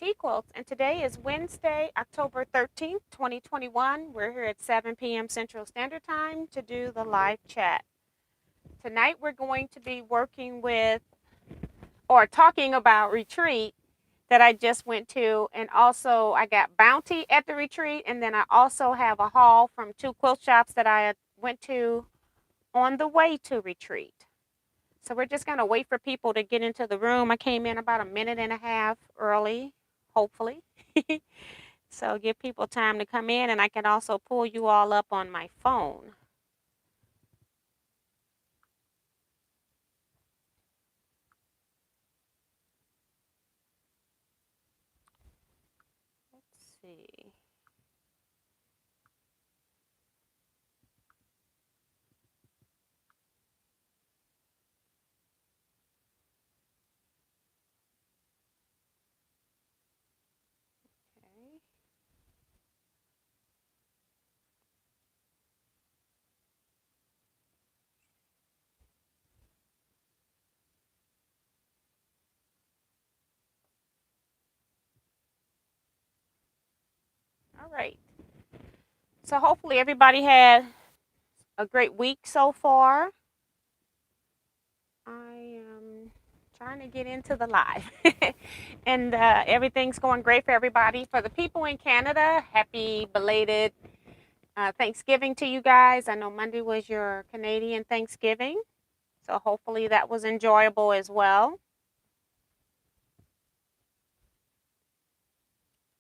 Teaquilts, and today is Wednesday, October 13th, 2021. We're here at 7 p.m. Central Standard Time to do the live chat. Tonight we're going to be working with or talking about retreat that I just went to, and also I got bounty at the retreat, and then I also have a haul from 2 quilt shops that I went to on the way to retreat. So we're just going to wait for people to get into the room. I came in about a minute and a half early, hopefully. So give people time to come in, and I can also pull you all up on my phone. Let's see. Okay. All right. So hopefully everybody had a great week so far. I am trying to get into the live. And everything's going great for everybody. For the people in Canada, happy belated Thanksgiving to you guys. I know Monday was your Canadian Thanksgiving. So hopefully that was enjoyable as well.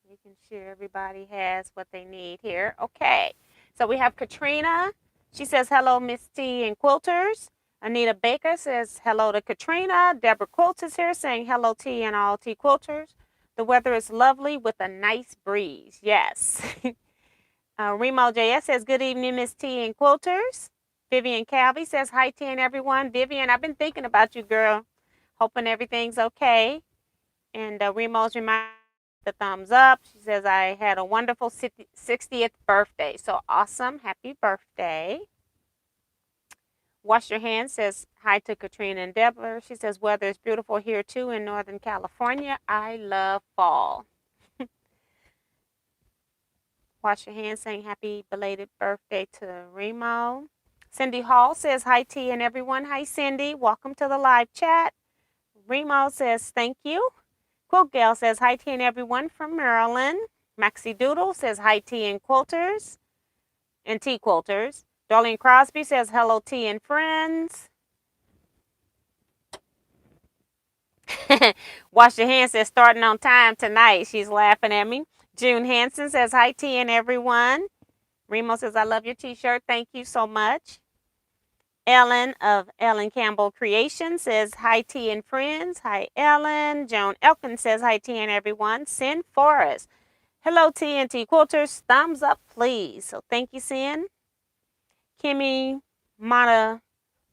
Making sure everybody has what they need here. Okay. So we have Katrina. She says, hello, Miss T and Quilters. Anita Baker says, hello to Katrina. Deborah Quilts is here saying, hello, T and all T Quilters. The weather is lovely with a nice breeze. Yes. Remo JS says, good evening, Miss T and Quilters. Vivian Calvi says, hi, T and everyone. Vivian, I've been thinking about you, girl. Hoping everything's okay. And Remo's reminding the thumbs up. She says, I had a wonderful 60th birthday. So awesome. Happy birthday. Wash Your Hands says, hi to Katrina and Deborah. She says, weather is beautiful here too in Northern California. I love fall. Wash Your Hands saying happy belated birthday to Remo. Cindy Hall says, hi T and everyone. Hi Cindy. Welcome to the live chat. Remo says, thank you. Quilt Gal says, hi T and everyone from Maryland. Maxie Doodle says, hi T and Quilters and T Quilters. Darlene Crosby says, hello T and friends. Wash Your Hands says, starting on time tonight. She's laughing at me. June Hanson says, hi T and everyone. Remo says, I love your t-shirt. Thank you so much. Ellen of Ellen Campbell Creation says, hi T and friends. Hi Ellen. Joan Elkin says, hi T and everyone. Sin Forrest. Hello T and T Quilters. Thumbs up please. So thank you, Sin. Kimmy Moda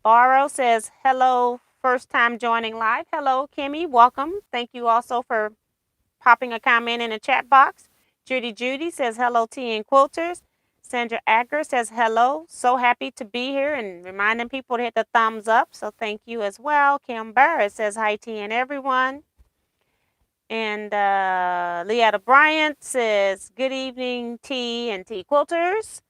Barrow says, hello, first time joining live. Hello Kimmy, welcome. Thank you also for popping a comment in the chat box. Judy says, hello T and Quilters. Sandra Acker says, hello, so happy to be here, and reminding people to hit the thumbs up, so thank you as well. Kim Barrett says, hi T and everyone. And Leetta Bryant says, good evening T and T Quilters.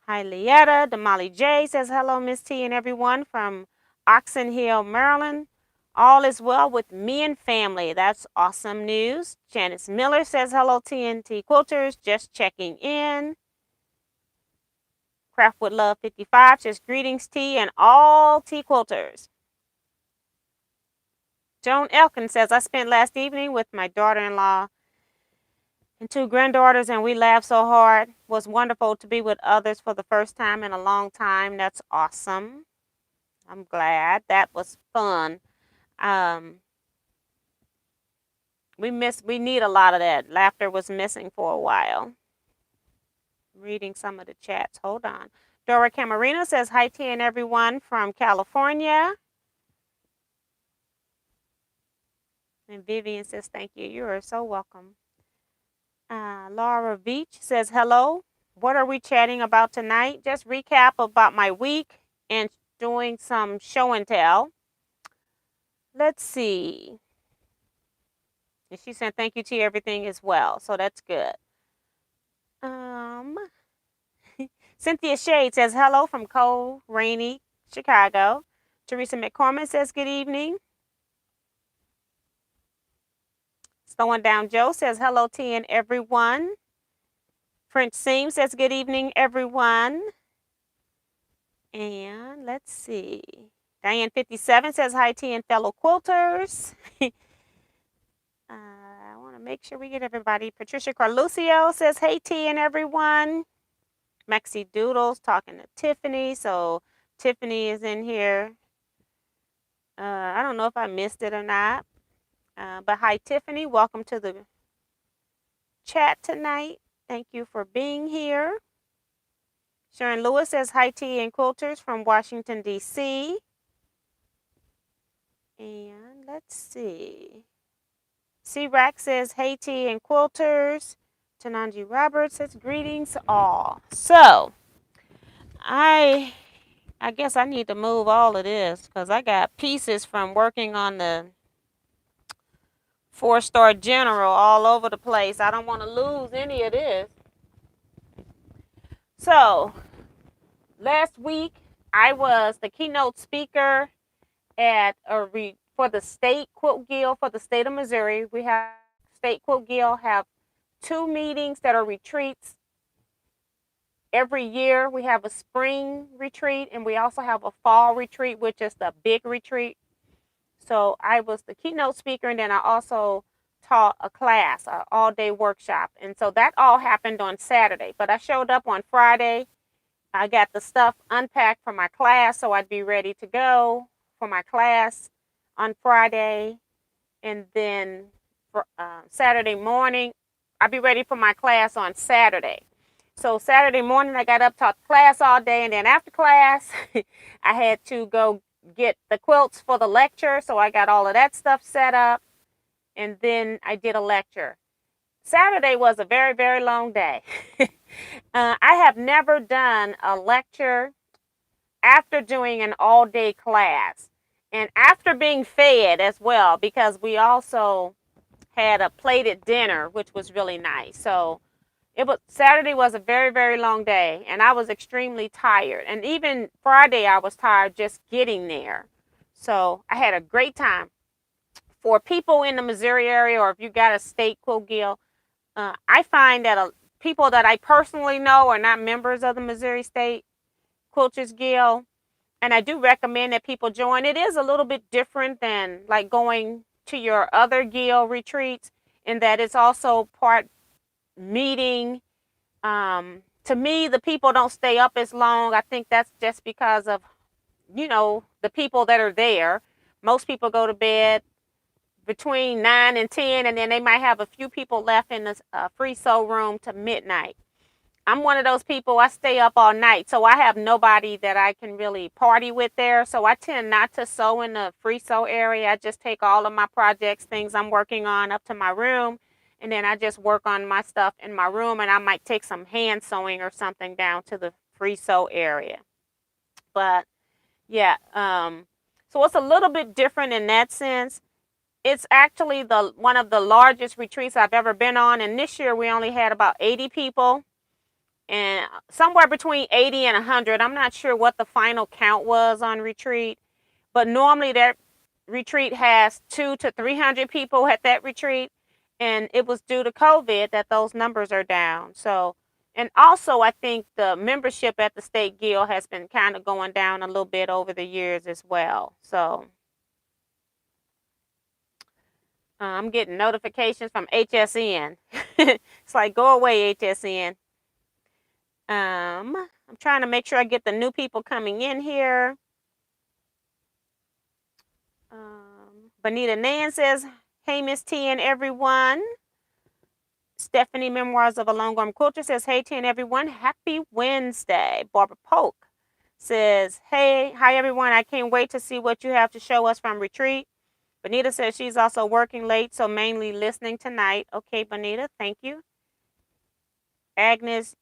Hi Leetta. Damali J says, hello Miss T and everyone from Oxon Hill, Maryland. All is well with me and family. That's awesome news. Janice Miller says, hello T and T Quilters. Just checking in. Craft with Love 55 says, greetings T and all T Quilters. Joan Elkin says, I spent last evening with my daughter-in-law and 2 granddaughters, and we laughed so hard. It was wonderful to be with others for the first time in a long time. That's awesome. I'm glad. That was fun. We need a lot of that. Laughter was missing for a while. Reading some of the chats. Hold on. Dora Camarina says, hi T and everyone from California. And Vivian says, thank you. You are so welcome. Laura Beach says, hello. What are we chatting about tonight? Just recap about my week and doing some show and tell. Let's see. And she said thank you to everything as well. So that's good. Cynthia Shade says hello from cold, rainy Chicago. Teresa McCormick says good evening. Slowing Down Joe says hello, T and everyone. French Seam says good evening, everyone. And let's see. Diane 57 says hi, T and fellow quilters. I want to make sure we get everybody. Patricia Carlucio says hey, T and everyone. Maxie Doodles talking to Tiffany. So Tiffany is in here. I don't know if I missed it or not. But hi, Tiffany. Welcome to the chat tonight. Thank you for being here. Sharon Lewis says hi, T and quilters from Washington, D.C. And let's see. C-Rack says hey, T and quilters. Tananji Roberts says greetings all. So, I guess I need to move all of this because I got pieces from working on the 4-star general all over the place. I don't want to lose any of this. So, last week I was the keynote speaker at for the state quilt guild for the state of Missouri. We have state quilt guild have 2 meetings that are retreats every year. We have a spring retreat and we also have a fall retreat, which is the big retreat. So I was the keynote speaker, and then I also taught a class, an all-day workshop. And so that all happened on Saturday. But I showed up on Friday. I got the stuff unpacked for my class, so I'd be ready to go for my class on Friday. And then for Saturday morning, I'd be ready for my class on Saturday. So Saturday morning, I got up, taught class all day, and then after class, I had to go get the quilts for the lecture. So I got all of that stuff set up, and then I did a lecture. Saturday was a very, very long day. I have never done a lecture after doing an all-day class and after being fed as well, because we also had a plated dinner, which was really nice. So Saturday was a very, very long day, and I was extremely tired. And even Friday, I was tired just getting there. So I had a great time. For people in the Missouri area, or if you got a state quilt guild, I find that people that I personally know are not members of the Missouri State Quilters Guild, and I do recommend that people join. It is a little bit different than like going to your other guild retreats, in that it's also part meeting. To me, the people don't stay up as long. I think that's just because of, the people that are there. Most people go to bed between 9 and 10, and then they might have a few people left in the free sew room to midnight. I'm one of those people, I stay up all night, so I have nobody that I can really party with there. So I tend not to sew in the free sew area. I just take all of my projects, things I'm working on, up to my room. And then I just work on my stuff in my room, and I might take some hand sewing or something down to the free sew area. But yeah, so it's a little bit different in that sense. It's actually one of the largest retreats I've ever been on, and this year we only had about 80 people, and somewhere between 80 and 100. I'm not sure what the final count was on retreat, but normally that retreat has 200 to 300 people at that retreat. And it was due to COVID that those numbers are down. So, and also I think the membership at the state guild has been kind of going down a little bit over the years as well. So, I'm getting notifications from HSN. It's like, go away, HSN. I'm trying to make sure I get the new people coming in here. Bonita Nan says, hey, Miss T and everyone. Stephanie Memoirs of a Longarm Quilter says, hey, T and everyone. Happy Wednesday. Barbara Polk says, hey, hi, everyone. I can't wait to see what you have to show us from retreat. Bonita says she's also working late, so mainly listening tonight. Okay, Bonita, thank you. Agnes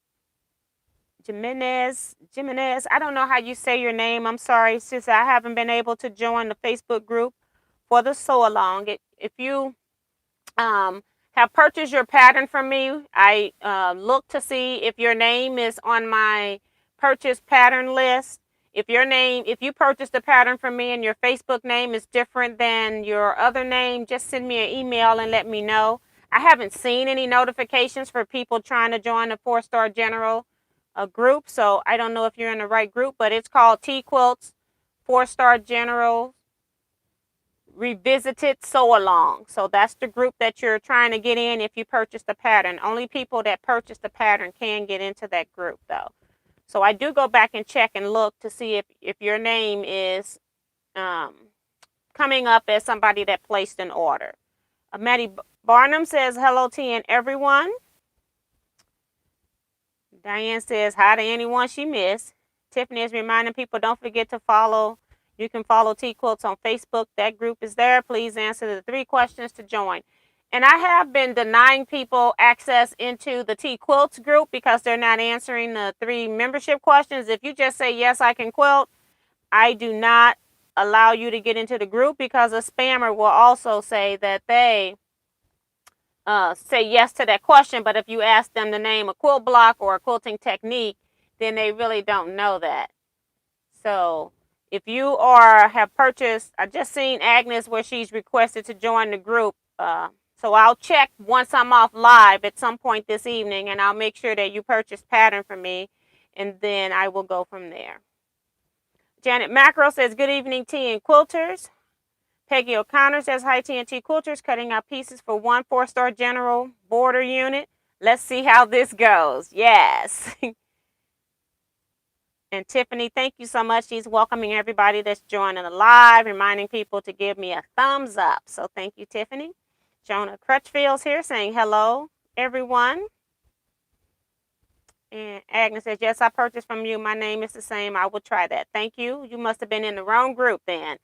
Jimenez, I don't know how you say your name. I'm sorry, sis. I haven't been able to join the Facebook group for the sew along. If you have purchased your pattern from me. I look to see if your name is on my purchase pattern list. If you purchased the pattern from me and your Facebook name is different than your other name, just send me an email and let me know. I haven't seen any notifications for people trying to join the 4-Star General group, so I don't know if you're in the right group, but it's called Teaquilts 4-Star General Revisited Sew Along. So that's the group that you're trying to get in if you purchase the pattern. Only people that purchase the pattern can get into that group, though. So I do go back and check and look to see if your name is coming up as somebody that placed an order. Maddie Barnum says, hello to and everyone. Diane says, hi to anyone she missed. Tiffany is reminding people, don't forget to follow. You can follow Teaquilts on Facebook. That group is there. Please answer the 3 questions to join. And I have been denying people access into the Teaquilts group because they're not answering the 3 membership questions. If you just say, yes, I can quilt, I do not allow you to get into the group because a spammer will also say that they say yes to that question. But if you ask them to name a quilt block or a quilting technique, then they really don't know that. So if you have purchased, I just seen Agnes where she's requested to join the group. So I'll check once I'm off live at some point this evening, and I'll make sure that you purchase pattern from me, and then I will go from there. Janet Macro says, good evening, Tea and Quilters. Peggy O'Connor says, hi, TNT Quilters, cutting out pieces for 1 4-Star General border unit. Let's see how this goes. Yes. And Tiffany, thank you so much. She's welcoming everybody that's joining the live, reminding people to give me a thumbs up. So thank you, Tiffany. Jonah Crutchfield's here saying hello, everyone. And Agnes says, yes, I purchased from you. My name is the same. I will try that. Thank you. You must have been in the wrong group then.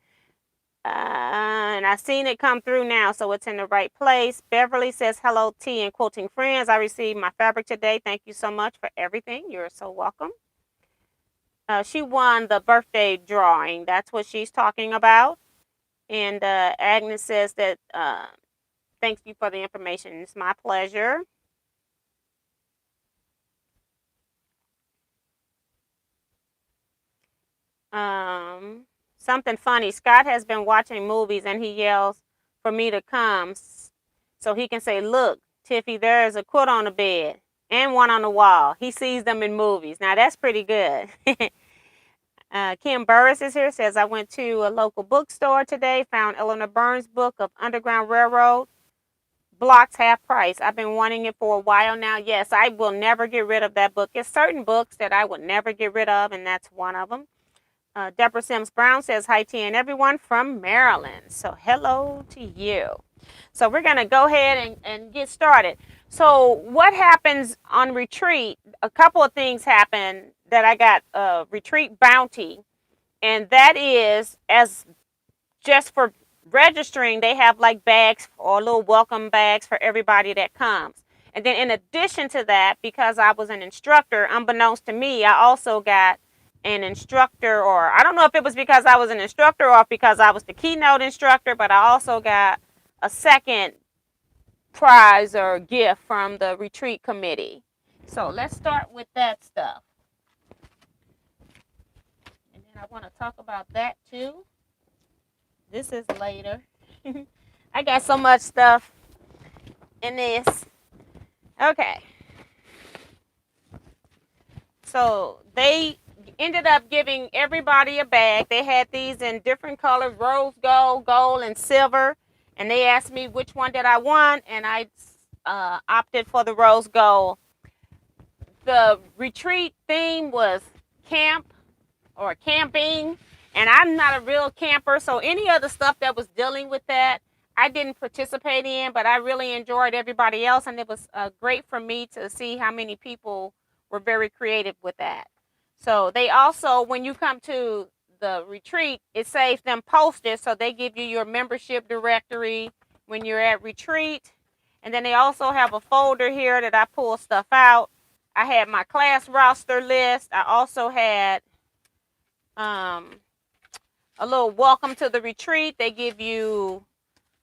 And I've seen it come through now, so it's in the right place. Beverly says, hello, tea and quilting friends. I received my fabric today. Thank you so much for everything. You're so welcome. She won the birthday drawing. That's what she's talking about. And Agnes says that thank you for the information. It's my pleasure. Something funny. Scott has been watching movies and he yells for me to come so he can say, look, Tiffy, there is a quilt on the bed and one on the wall. He sees them in movies. Now, that's pretty good. Kim Burris is here, says, I went to a local bookstore today, found Eleanor Burns' book of Underground Railroad blocks half price. I've been wanting it for a while now. Yes, I will never get rid of that book. It's certain books that I would never get rid of, and that's one of them. Deborah Sims Brown says, hi, T and everyone from Maryland. So hello to you. So we're going to go ahead and get started. So what happens on retreat, a couple of things happen that I got a retreat bounty. And that is, as just for registering, they have like bags or little welcome bags for everybody that comes. And then in addition to that, because I was an instructor, unbeknownst to me, I also got an instructor, or I don't know if it was because I was an instructor or because I was the keynote instructor, but I also got a second prize or gift from the retreat committee. So let's start with that stuff. And then I want to talk about that too. This is later. I got so much stuff in this. Okay. So they ended up giving everybody a bag. They had these in different colors, rose gold, gold, and silver. And they asked me which one did I want, and I opted for the rose gold. The retreat theme was camp or camping, and I'm not a real camper, so any other stuff that was dealing with that, I didn't participate in, but I really enjoyed everybody else, and it was great for me to see how many people were very creative with that. So they also, when you come to the retreat, it saves them postage, so they give you your membership directory when you're at retreat. And then they also have a folder here that I pull stuff out. I had my class roster list. I also had a little welcome to the retreat. They give you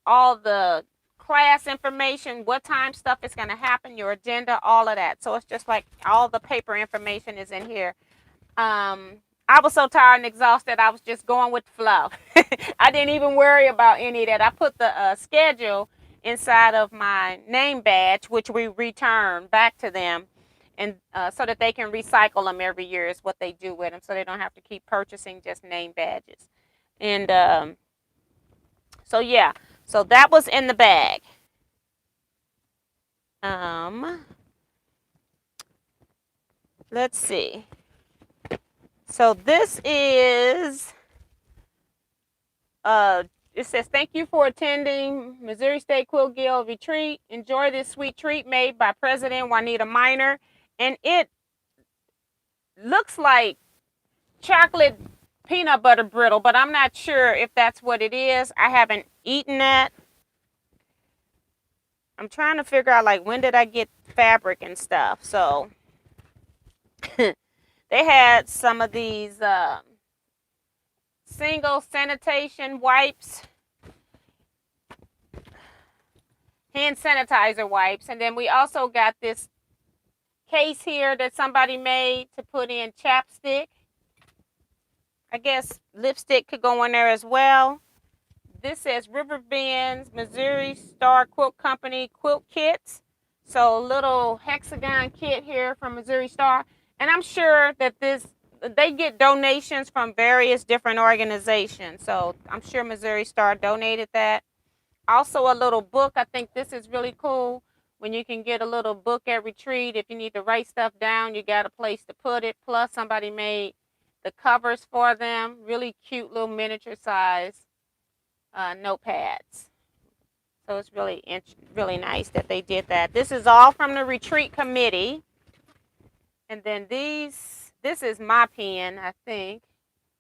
all the class information, what time stuff is going to happen, your agenda, all of that. So it's just like all the paper information is in here. I was so tired and exhausted, I was just going with the flow. I didn't even worry about any of that. I put the schedule inside of my name badge, which we return back to them, and so that they can recycle them every year is what they do with them, so they don't have to keep purchasing just name badges. And so yeah, so that was in the bag. Let's see. So this is it says, thank you for attending Missouri State Quilt Guild retreat. Enjoy this sweet treat made by President Juanita Minor. And it looks like chocolate peanut butter brittle, but I'm not sure if that's what it is. I haven't eaten that. I'm trying to figure out, like, when did I get fabric and stuff. So they had some of these single sanitation wipes, hand sanitizer wipes, and then we also got this case here that somebody made to put in chapstick. I guess lipstick could go in there as well. This says Riverbend's Missouri Star Quilt Company quilt kits. So a little hexagon kit here from Missouri Star. And I'm sure that they get donations from various different organizations. So I'm sure Missouri Star donated that. Also a little book. I think this is really cool when you can get a little book at retreat. If you need to write stuff down, you got a place to put it. Plus somebody made the covers for them. Really cute little miniature size notepads. So it's really nice that they did that. This is all from the retreat committee. And then this is my pen, I think.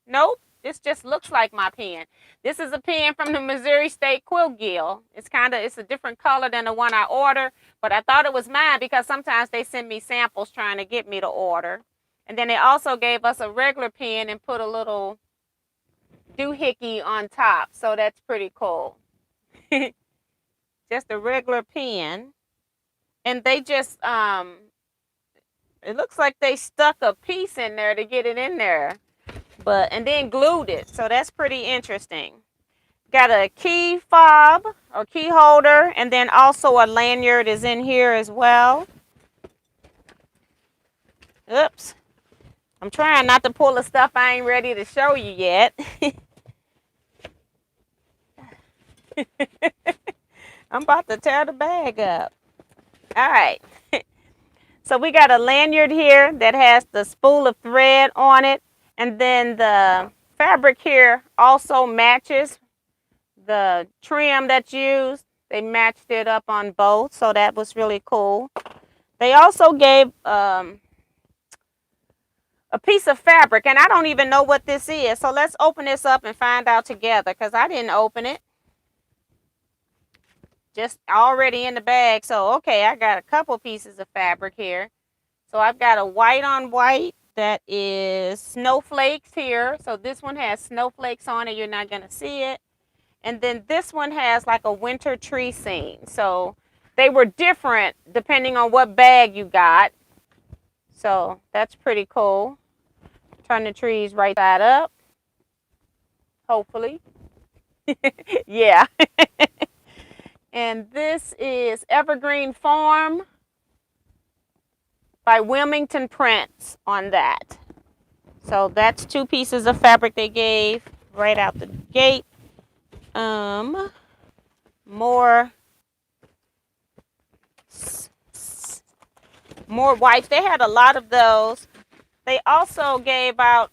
Nope, this just looks like my pen. This is a pen from the Missouri State Quilt Guild. It's a different color than the one I ordered, but I thought it was mine because sometimes they send me samples trying to get me to order. And then they also gave us a regular pen and put a little doohickey on top. So that's pretty cool. Just a regular pen. And they just, it looks like they stuck a piece in there to get it in there. And then glued it. So that's pretty interesting. Got a key fob or key holder. And then also a lanyard is in here as well. Oops. I'm trying not to pull the stuff I ain't ready to show you yet. I'm about to tear the bag up. All right. So we got a lanyard here that has the spool of thread on it. And then the fabric here also matches the trim that's used. They matched it up on both. So that was really cool. They also gave a piece of fabric. And I don't even know what this is. So let's open this up and find out together because I didn't open it. Just already in the bag. So, okay, I got a couple pieces of fabric here. So I've got a white on white that is snowflakes here. So this one has snowflakes on it. You're not going to see it. And then this one has like a winter tree scene. So they were different depending on what bag you got. So that's pretty cool. Turn the trees right side up. Hopefully. Yeah. And this is Evergreen Farm by Wilmington Prints on that. So that's two pieces of fabric they gave right out the gate. More wipes. They had a lot of those. They also gave out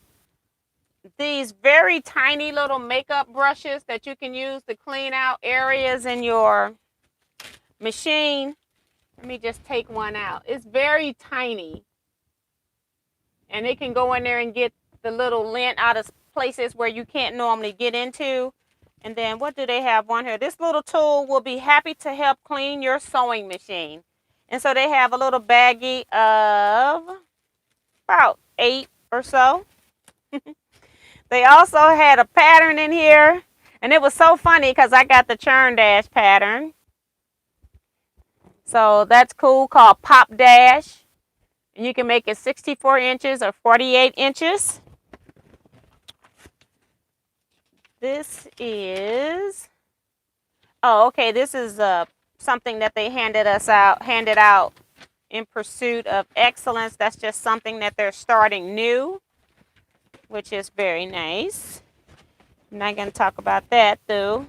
these very tiny little makeup brushes that you can use to clean out areas in your machine. Let me just take one out. It's very tiny. And it can go in there and get the little lint out of places where you can't normally get into. And then what do they have on here? This little tool will be happy to help clean your sewing machine. And so they have a little baggie of about 8 or so. They also had a pattern in here. And it was so funny because I got the churn dash pattern. So that's cool, called Pop Dash. And you can make it 64 inches or 48 inches. This is, oh, okay, this is something that they handed out in pursuit of excellence. That's just something that they're starting new, which is very nice. I'm not going to talk about that though.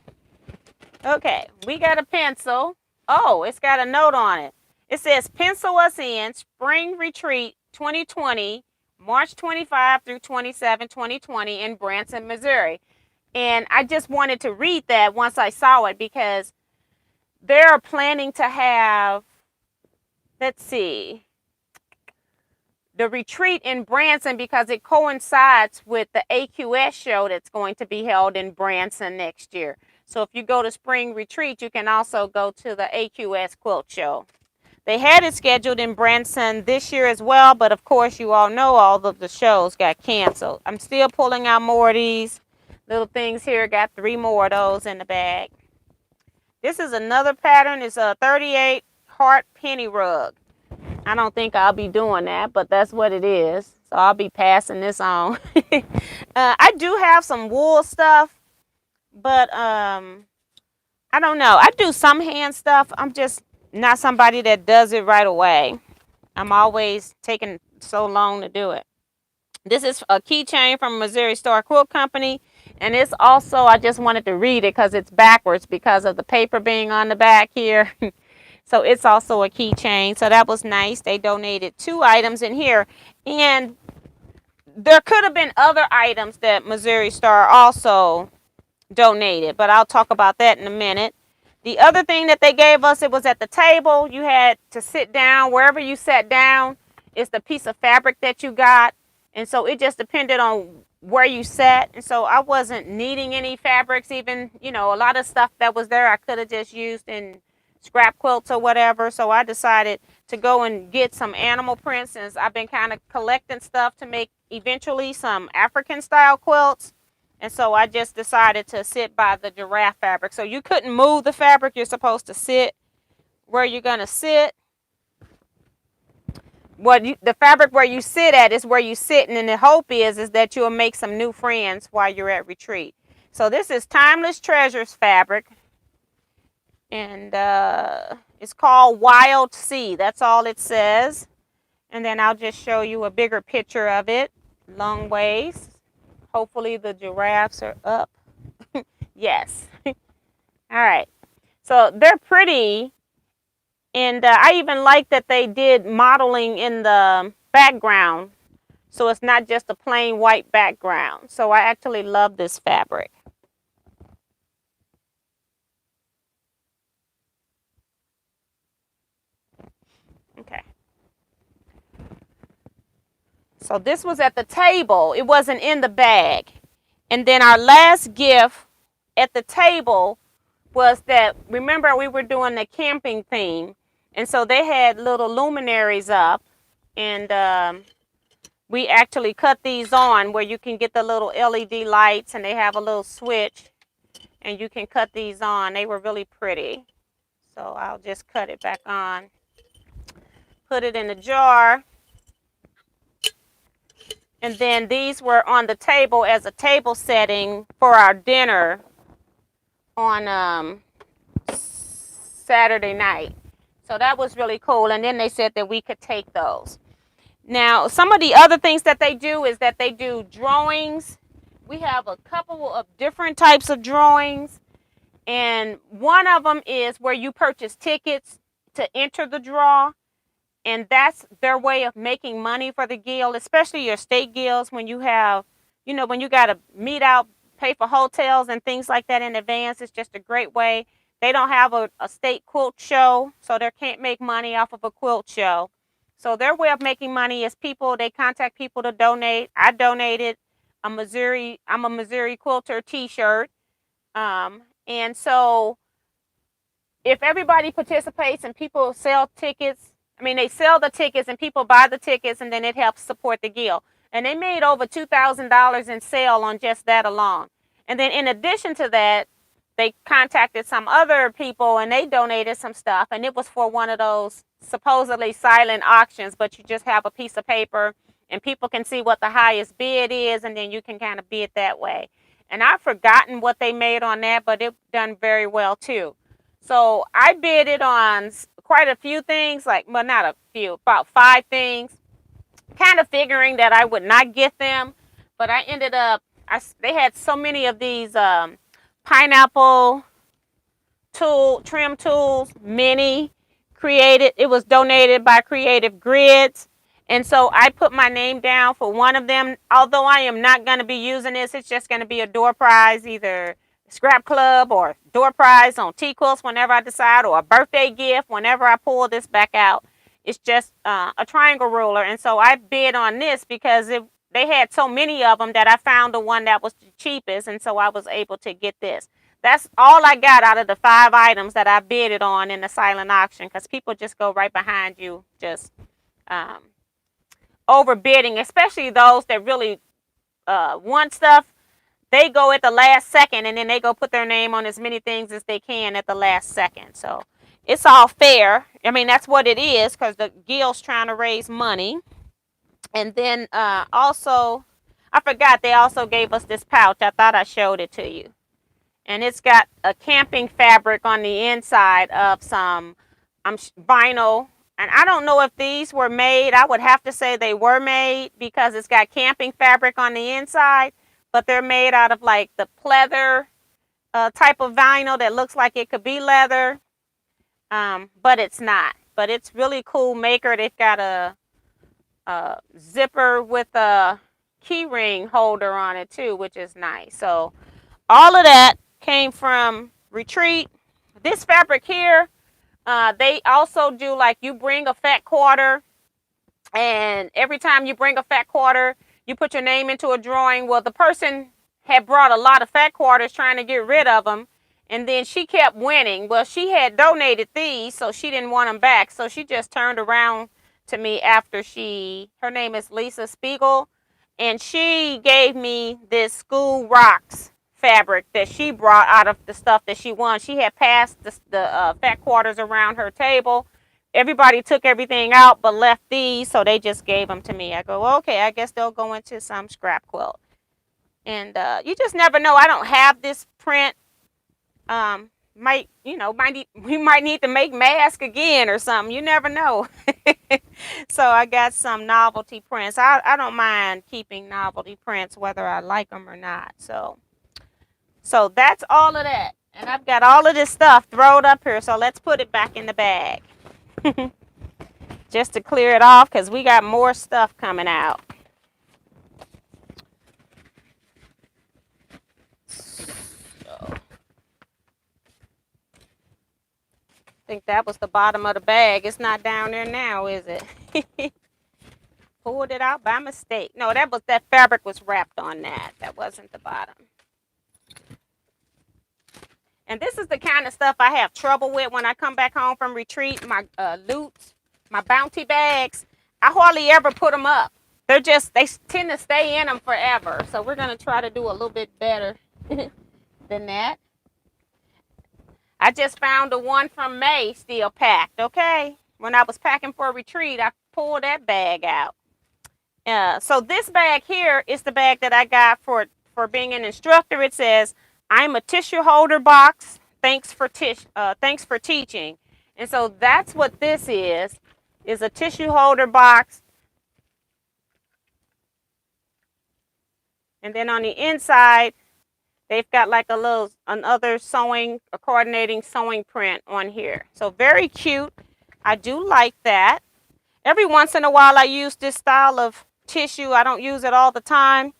Okay, we got a pencil. Oh, it's got a note on it. It says, pencil us in, Spring Retreat 2020, March 25 through 27, 2020 in Branson, Missouri. And I just wanted to read that once I saw it because they're planning to have, let's see, the retreat in Branson because it coincides with the AQS show that's going to be held in Branson next year. So if you go to Spring Retreat, you can also go to the AQS Quilt Show. They had it scheduled in Branson this year as well, but of course you all know all of the shows got canceled. I'm still pulling out more of these little things here. Got 3 more of those in the bag. This is another pattern. It's a 38 heart penny rug. I don't think I'll be doing that, but that's what it is. So I'll be passing this on. I do have some wool stuff, but I don't know. I do some hand stuff. I'm just not somebody that does it right away. I'm always taking so long to do it. This is a keychain from Missouri Star Quilt Company. And it's also, I just wanted to read it because it's backwards because of the paper being on the back here. So it's also a keychain. So that was nice. They donated 2 items in here. And there could have been other items that Missouri Star also donated, but I'll talk about that in a minute. The other thing that they gave us, it was at the table. You had to sit down. Wherever you sat down is the piece of fabric that you got. And so it just depended on where you sat. And so I wasn't needing any fabrics even, a lot of stuff that was there I could have just used in scrap quilts or whatever. So I decided to go and get some animal prints since I've been kind of collecting stuff to make eventually some African style quilts. And so I just decided to sit by the giraffe fabric. So you couldn't move the fabric. You're supposed to sit where you're going to sit. The fabric where you sit at is where you sit. And then the hope is that you'll make some new friends while you're at retreat. So this is Timeless Treasures fabric. And it's called Wild Sea. That's all it says. And then I'll just show you a bigger picture of it. Long waist. Hopefully the giraffes are up. Yes. All right. So they're pretty. And I even like that they did modeling in the background. So it's not just a plain white background. So I actually love this fabric. Okay. So this was at the table. It wasn't in the bag. And then our last gift at the table was that, remember we were doing the camping theme. And so they had little luminaries up. And we actually cut these on where you can get the little LED lights. And they have a little switch. And you can cut these on. They were really pretty. So I'll just cut it back on. Put it in a jar. And then these were on the table as a table setting for our dinner on Saturday night. So that was really cool. And then they said that we could take those. Now, some of the other things that they do is that they do drawings. We have a couple of different types of drawings. And one of them is where you purchase tickets to enter the draw. And that's their way of making money for the guild, especially your state guilds when you have, when you got to meet out, pay for hotels and things like that in advance. It's just a great way. They don't have a state quilt show, so they can't make money off of a quilt show. So their way of making money is they contact people to donate. I donated I'm a Missouri Quilter t-shirt. And so if everybody participates and people sell tickets, they sell the tickets and people buy the tickets, and then it helps support the guild. And they made over $2,000 in sale on just that alone. And then in addition to that, they contacted some other people and they donated some stuff, and it was for one of those supposedly silent auctions, but you just have a piece of paper and people can see what the highest bid is, and then you can kind of bid that way. And I've forgotten what they made on that, but it done very well too. So I bidded on quite a few things, like, well, not a few, about 5 things, kind of figuring that I would not get them, but I ended up, they had so many of these pineapple trim tools, mini, created. It was donated by Creative Grids. And so I put my name down for one of them. Although I am not going to be using this, it's just going to be a door prize, either Scrap Club or door prize on Teaquilts whenever I decide, or a birthday gift whenever I pull this back out. It's just a triangle ruler. And so I bid on this because they had so many of them that I found the one that was the cheapest. And so I was able to get this. That's all I got out of the 5 items that I bidded on in the silent auction, because people just go right behind you, just overbidding, especially those that really want stuff. They go at the last second, and then they go put their name on as many things as they can at the last second. So it's all fair. I mean, that's what it is, because the guild's trying to raise money. And then also, I forgot, they also gave us this pouch. I thought I showed it to you. And it's got a camping fabric on the inside of some vinyl. And I don't know if these were made. I would have to say they were made, because it's got camping fabric on the inside. But they're made out of like the pleather type of vinyl that looks like it could be leather. But it's not. But it's really cool maker. They've got a zipper with a key ring holder on it too, which is nice. So all of that came from Retreat. This fabric here, they also do, like, you bring a fat quarter, and every time you bring a fat quarter, you put your name into a drawing. Well, the person had brought a lot of fat quarters trying to get rid of them, and then she kept winning. Well, she had donated these, so she didn't want them back, so she just turned around to me after her name is Lisa Spiegel, and she gave me this School Rocks fabric that she brought out of the stuff that she won. She had passed the fat quarters around her table. Everybody took everything out but left these, so they just gave them to me. I go, well, okay, I guess they'll go into some scrap quilt. And you just never know. I don't have this print. We might need to make masks again or something. You never know. So I got some novelty prints. I don't mind keeping novelty prints whether I like them or not. So that's all of that. And I've got all of this stuff thrown up here. So let's put it back in the bag. Just to clear it off, because we got more stuff coming out. So, I think that was the bottom of the bag. It's not down there now, is it? Pulled it out by mistake. No, that fabric was wrapped on that. That wasn't the bottom. And this is the kind of stuff I have trouble with when I come back home from retreat. My loot, my bounty bags, I hardly ever put them up. They tend to stay in them forever. So we're going to try to do a little bit better than that. I just found the one from May still packed, okay? When I was packing for a retreat, I pulled that bag out. So this bag here is the bag that I got for being an instructor. It says, I'm a tissue holder box. Thanks for teaching. And so that's what this is a tissue holder box. And then on the inside, they've got like another coordinating sewing print on here. So very cute. I do like that. Every once in a while, I use this style of tissue. I don't use it all the time.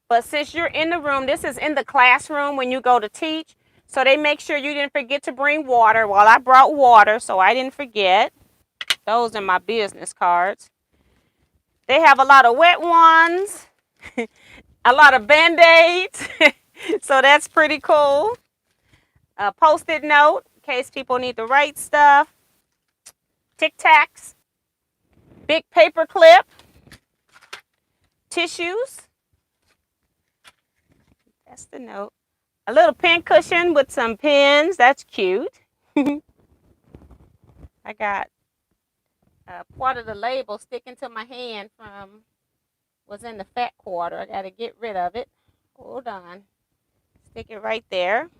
But since you're in the room, this is in the classroom when you go to teach. So they make sure you didn't forget to bring water. Well, I brought water, so I didn't forget. Those are my business cards. They have a lot of wet ones, a lot of Band-Aids. So that's pretty cool. A Post-it note in case people need to write stuff. Tic Tacs. Big paper clip. Tissues. That's the note. A little pin cushion with some pins. That's cute. I got part of the label sticking to my hand from was in the fat quarter. I got to get rid of it. Hold on. Stick it right there.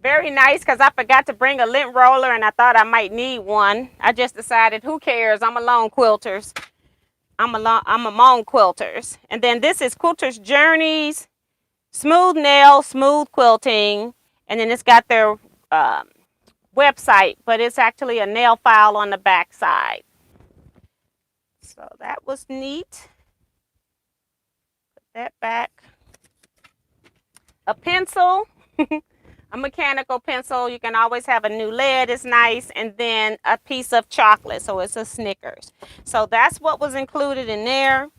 Very nice because I forgot to bring a lint roller and I thought I might need one. I just decided, who cares? I'm alone quilters. I'm among quilters. And then this is Quilters Journeys, Smooth Nail, Smooth Quilting. And then it's got their website, but it's actually a nail file on the back side. So that was neat. Put that back. A pencil. A mechanical pencil. You can always have a new lead. It's nice. And then a piece of chocolate. So it's a Snickers. So that's what was included in there.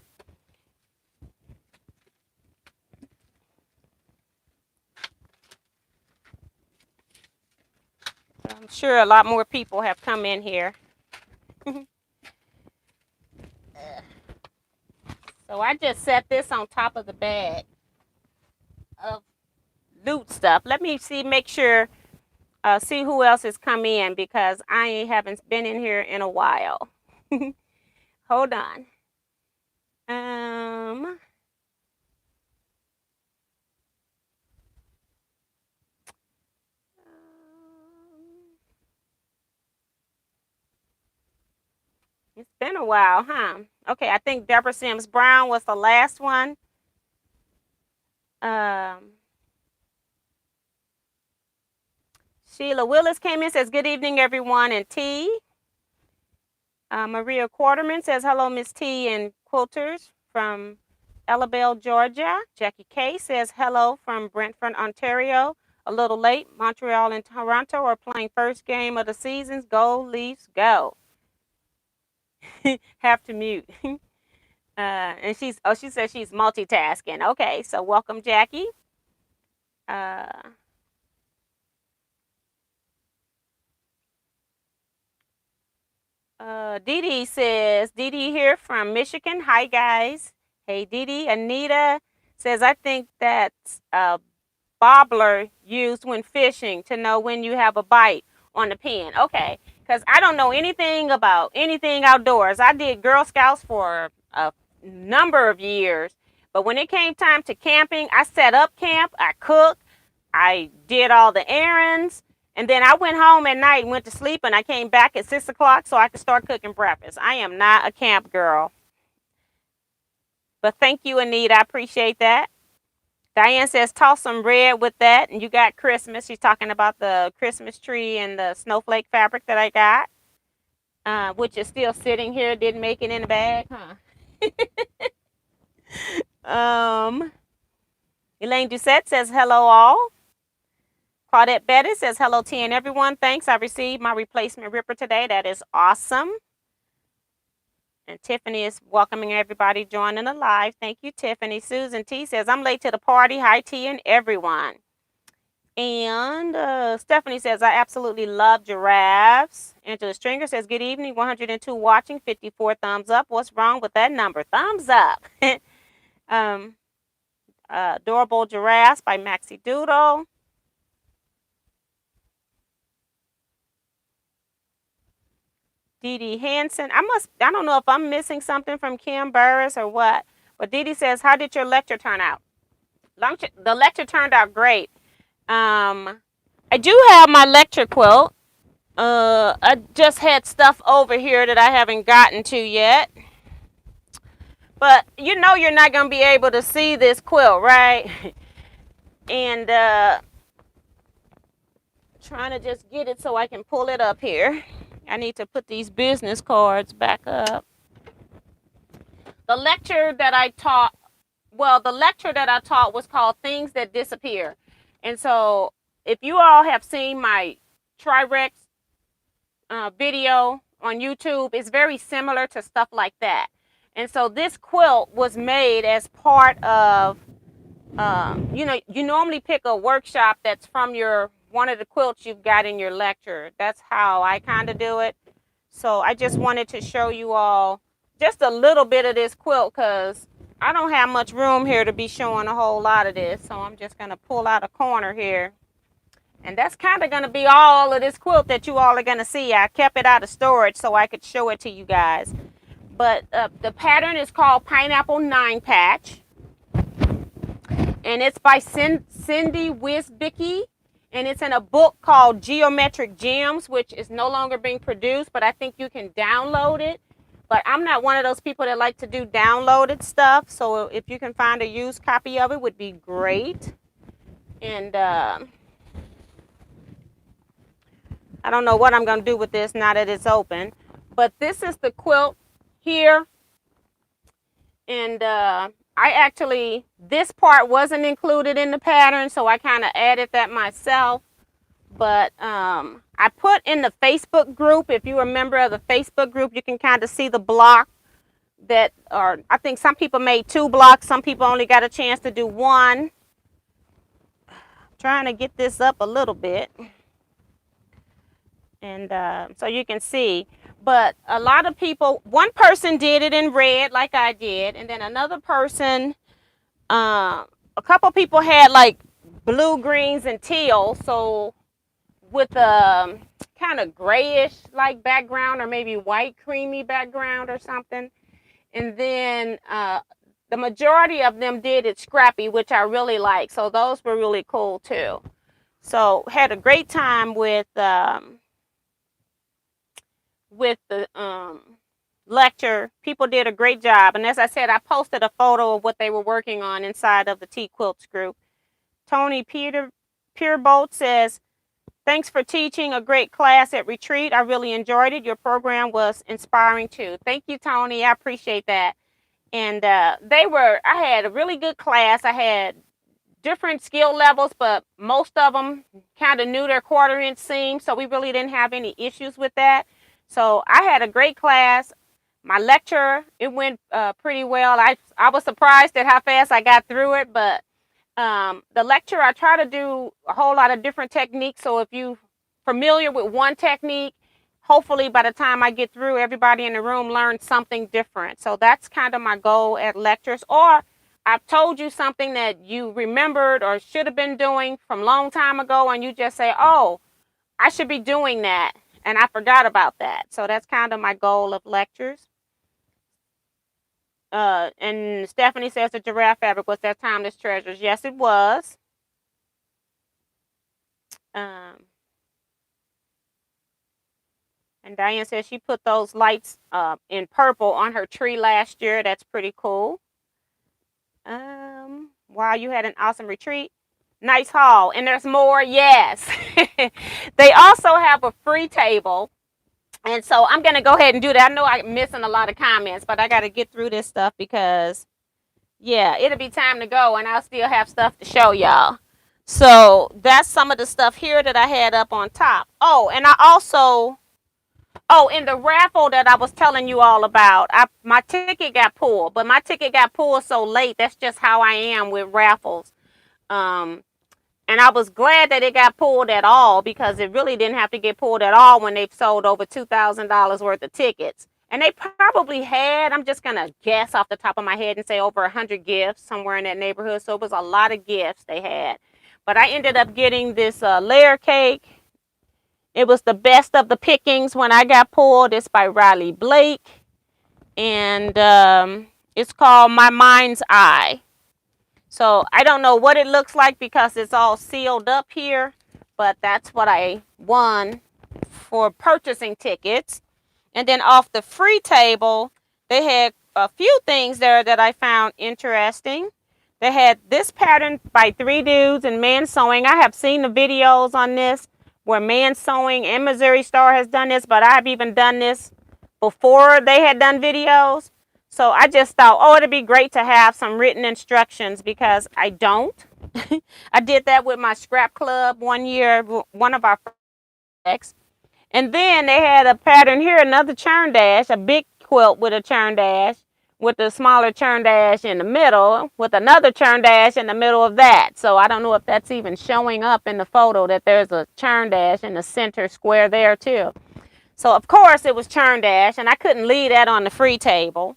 I'm sure a lot more people have come in here. So I just set this on top of the bag of loot stuff. Let me see, make sure, see who else has come in because I haven't been in here in a while. Hold on. It's been a while, huh? Okay, I think Deborah Sims Brown was the last one. Sheila Willis came in, says, good evening, everyone, and T. Maria Quarterman says, hello, Miss T and Quilters from Ellabelle, Georgia. Jackie K says, hello from Brentford, Ontario. A little late. Montreal and Toronto are playing first game of the seasons. Go, Leafs, go. Have to mute. And she says she's multitasking. Okay, so welcome, Jackie. Dee Dee says, Dee Dee here from Michigan. Hi, guys. Hey, Dee Dee. Anita says, I think that's a bobbler used when fishing to know when you have a bite on the pin. Okay, because I don't know anything about anything outdoors. I did Girl Scouts for a number of years, but when it came time to camping, I set up camp, I cooked, I did all the errands, and then I went home at night and went to sleep, and I came back at 6 o'clock so I could start cooking breakfast. I am not a camp girl. But thank you, Anita. I appreciate that. Diane says, toss some red with that, and you got Christmas. She's talking about the Christmas tree and the snowflake fabric that I got, which is still sitting here. Didn't make it in the bag, huh? Elaine Doucette says, hello, all. Claudette Bettis says, hello, T and everyone. Thanks. I received my replacement ripper today. That is awesome. And Tiffany is welcoming everybody joining the live. Thank you, Tiffany. Susan T says, I'm late to the party. Hi, T and everyone. And Stephanie says, I absolutely love giraffes. Angela Stringer says, good evening. 102 watching, 54 thumbs up. What's wrong with that number? Thumbs up. Adorable Giraffes by Maxie Doodle. Dee Dee Hansen. I don't know if I'm missing something from Kim Burris or what. But Dee Dee says, how did your lecture turn out? The lecture turned out great. I do have my lecture quilt. I just had stuff over here that I haven't gotten to yet. But you know you're not going to be able to see this quilt, right? And trying to just get it so I can pull it up here. I need to put these business cards back up. The lecture that I taught was called Things That Disappear. And so if you all have seen my Tri-Rex video on YouTube, it's very similar to stuff like that. And so this quilt was made as part of, you normally pick a workshop that's from one of the quilts you've got in your lecture. That's how I kind of do it. So I just wanted to show you all just a little bit of this quilt because I don't have much room here to be showing a whole lot of this, so I'm just going to pull out a corner here. And that's kind of going to be all of this quilt that you all are going to see. I kept it out of storage so I could show it to you guys. But the pattern is called Pineapple 9 Patch. And it's by Cindy Wisbicki. And it's in a book called Geometric Gems, which is no longer being produced, but I think you can download it. But I'm not one of those people that like to do downloaded stuff. So if you can find a used copy of it, would be great. And I don't know what I'm going to do with this now that it's open. But this is the quilt here. And this part wasn't included in the pattern, so I kind of added that myself. But I put in the Facebook group, if you're a member of the Facebook group, you can kind of see the block that, or I think some people made 2 blocks, some people only got a chance to do 1. Trying to get this up a little bit. And so you can see. But a lot of people, one person did it in red like I did, and then another person, a couple people had like blue, greens, and teal. So with a kind of grayish like background, or maybe white creamy background or something. And then the majority of them did it scrappy, which I really like. So those were really cool too. So had a great time with the lecture. People did a great job. And as I said, I posted a photo of what they were working on inside of the Teaquilts group. Tony Peerbolt says, thanks for teaching a great class at retreat. I really enjoyed it. Your program was inspiring too. Thank you, Tony. I appreciate that. And I had a really good class. I had different skill levels, but most of them kind of knew their 1/4 inch seam. So we really didn't have any issues with that. So I had a great class. My lecture, it went pretty well. I was surprised at how fast I got through it, but the lecture, I try to do a whole lot of different techniques. So if you're familiar with one technique, hopefully by the time I get through, everybody in the room learns something different. So that's kind of my goal at lectures. Or I've told you something that you remembered or should have been doing from a long time ago, and you just say, oh, I should be doing that, and I forgot about that. So that's kind of my goal of lectures. And Stephanie says the giraffe fabric was their timeless treasures. Yes, it was. And Diane says she put those lights in purple on her tree last year. That's pretty cool. Wow, you had an awesome retreat. Nice haul. And there's more. Yes. They also have a free table. And so I'm going to go ahead and do that. I know I'm missing a lot of comments, but I got to get through this stuff because, yeah, it'll be time to go and I'll still have stuff to show y'all. So that's some of the stuff here that I had up on top. Oh, and I also, in the raffle that I was telling you all about, my ticket got pulled, but my ticket got pulled so late. That's just how I am with raffles. And I was glad that it got pulled at all, because it really didn't have to get pulled at all when they've sold over $2,000 worth of tickets. And they probably had, I'm just going to guess off the top of my head and say over 100 gifts somewhere in that neighborhood. So it was a lot of gifts they had. But I ended up getting this layer cake. It was the best of the pickings when I got pulled. It's by Riley Blake. And it's called My Mind's Eye. So I don't know what it looks like because it's all sealed up here, but that's what I won for purchasing tickets. And then off the free table, they had a few things there that I found interesting. They had this pattern by 3 Dudes and Man Sewing. I have seen the videos on this where Man Sewing and Missouri Star has done this, but I've even done this before they had done videos. So I just thought, oh, it'd be great to have some written instructions, because I don't. I did that with my scrap club one year, one of our projects. And then they had a pattern here, another churn dash, a big quilt with a churn dash, with a smaller churn dash in the middle, with another churn dash in the middle of that. So I don't know if that's even showing up in the photo, that there's a churn dash in the center square there too. So of course it was churn dash, and I couldn't leave that on the free table.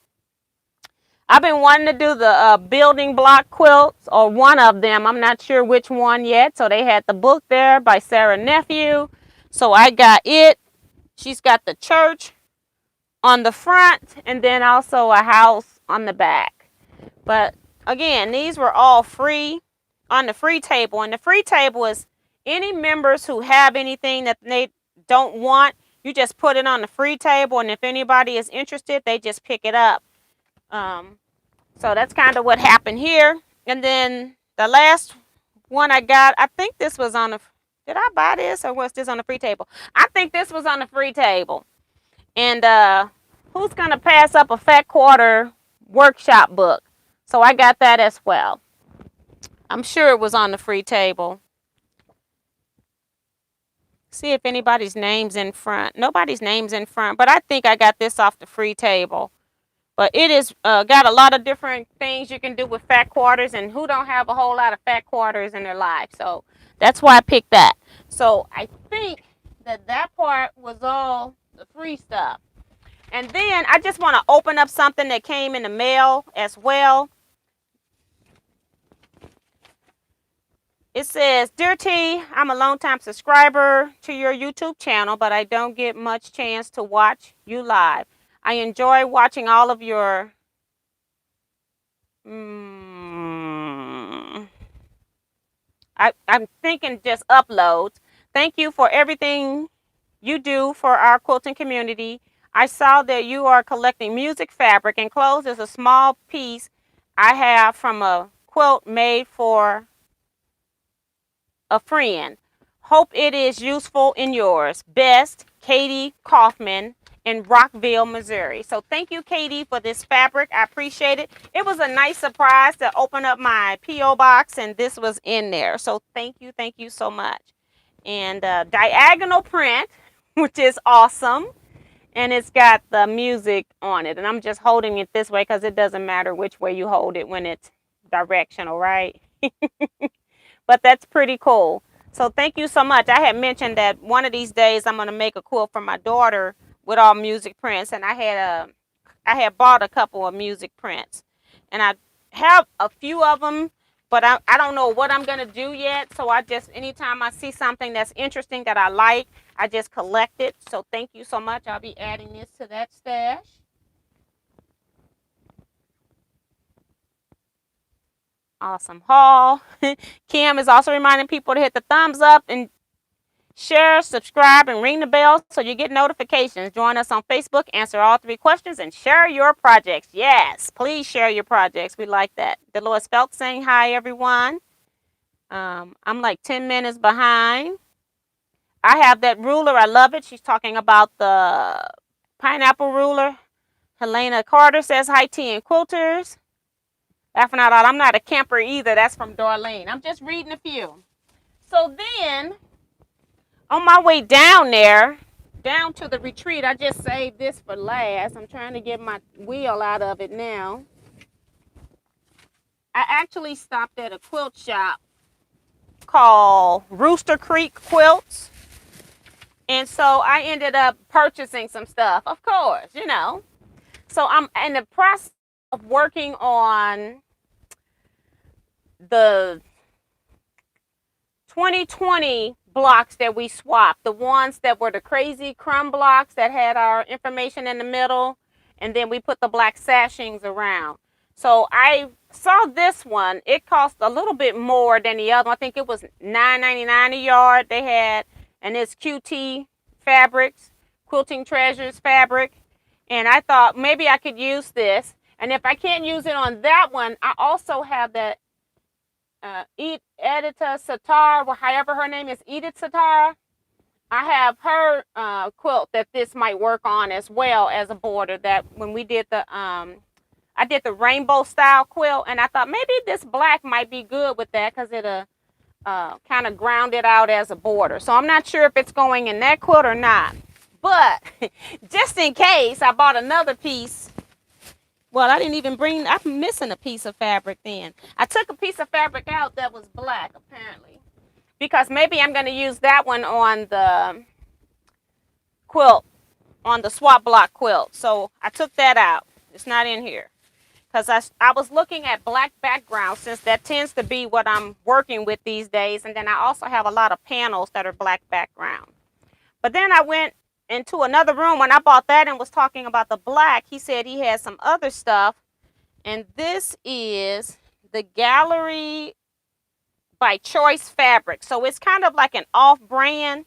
I've been wanting to do the building block quilts, or one of them. I'm not sure which one yet. So they had the book there by Sarah Nephew. So I got it. She's got the church on the front and then also a house on the back. But again, these were all free on the free table. And the free table is any members who have anything that they don't want, you just put it on the free table. And if anybody is interested, they just pick it up. So that's kind of what happened here. And then the last one I got, I think this was on the, did I buy this or was this on the free table? I think this was on the free table. And who's going to pass up a Fat Quarter workshop book? So I got that as well. I'm sure it was on the free table. See if anybody's name's in front. Nobody's name's in front, but I think I got this off the free table. But it is got a lot of different things you can do with fat quarters, and who don't have a whole lot of fat quarters in their life. So that's why I picked that. So I think that part was all the free stuff. And then I just want to open up something that came in the mail as well. It says, Dear T, I'm a longtime subscriber to your YouTube channel, but I don't get much chance to watch you live. I enjoy watching all of your I'm thinking just uploads. Thank you for everything you do for our quilting community. I saw that you are collecting music fabric. Enclosed is a small piece I have from a quilt made for a friend. Hope it is useful in yours. Best, Katie Kaufman in Rockville, Missouri. So thank you, Katie, for this fabric. I appreciate it. It was a nice surprise to open up my P.O. box and this was in there. So thank you so much. And diagonal print, which is awesome. And it's got the music on it. And I'm just holding it this way because it doesn't matter which way you hold it when it's directional, right? But that's pretty cool. So thank you so much. I had mentioned that one of these days I'm going to make a quilt for my daughter with all music prints. And I had bought a couple of music prints. And I have a few of them, but I don't know what I'm going to do yet. So I just, anytime I see something that's interesting that I like, I just collect it. So thank you so much. I'll be adding this to that stash. Awesome haul. Kim is also reminding people to hit the thumbs up and share, subscribe, and ring the bell so you get notifications. Join us on Facebook, answer all 3 questions, and share your projects. Yes, please share your projects. We like that. Dolores Phelps saying hi, everyone. I'm like 10 minutes behind. I have that ruler. I love it. She's talking about the pineapple ruler. Helena Carter says hi, T and Quilters. Laughing out loud. I'm not a camper either. That's from Darlene. I'm just reading a few. So then, on my way down there, down to the retreat, I just saved this for last. I'm trying to get my wheel out of it now. I actually stopped at a quilt shop called Rooster Creek Quilts. And so I ended up purchasing some stuff, of course, you know. So I'm in the process of working on the 2020 blocks that we swapped, the ones that were the crazy crumb blocks that had our information in the middle, and then we put the black sashings around. So I saw this one. It cost a little bit more than the other one. I think it was $9.99 a yard they had, and it's QT Fabrics, Quilting Treasures fabric. And I thought maybe I could use this. And if I can't use it on that one, I also have that Edita Satar, or however her name is, Edith Satar. I have her quilt that this might work on as well as a border. That when we did the I did the rainbow style quilt, and I thought maybe this black might be good with that because it'll kind of ground it out as a border. So I'm not sure if it's going in that quilt or not. But just in case, I bought another piece. Well, I didn't even bring, I'm missing a piece of fabric then. I took a piece of fabric out that was black, apparently. Because maybe I'm going to use that one on the quilt, on the swap block quilt. So I took that out. It's not in here. because I was looking at black backgrounds, since that tends to be what I'm working with these days. And then I also have a lot of panels that are black background. But then I went into another room when I bought that and was talking about the black. He said he had some other stuff. And this is the Gallery by Choice fabric. So it's kind of like an off-brand,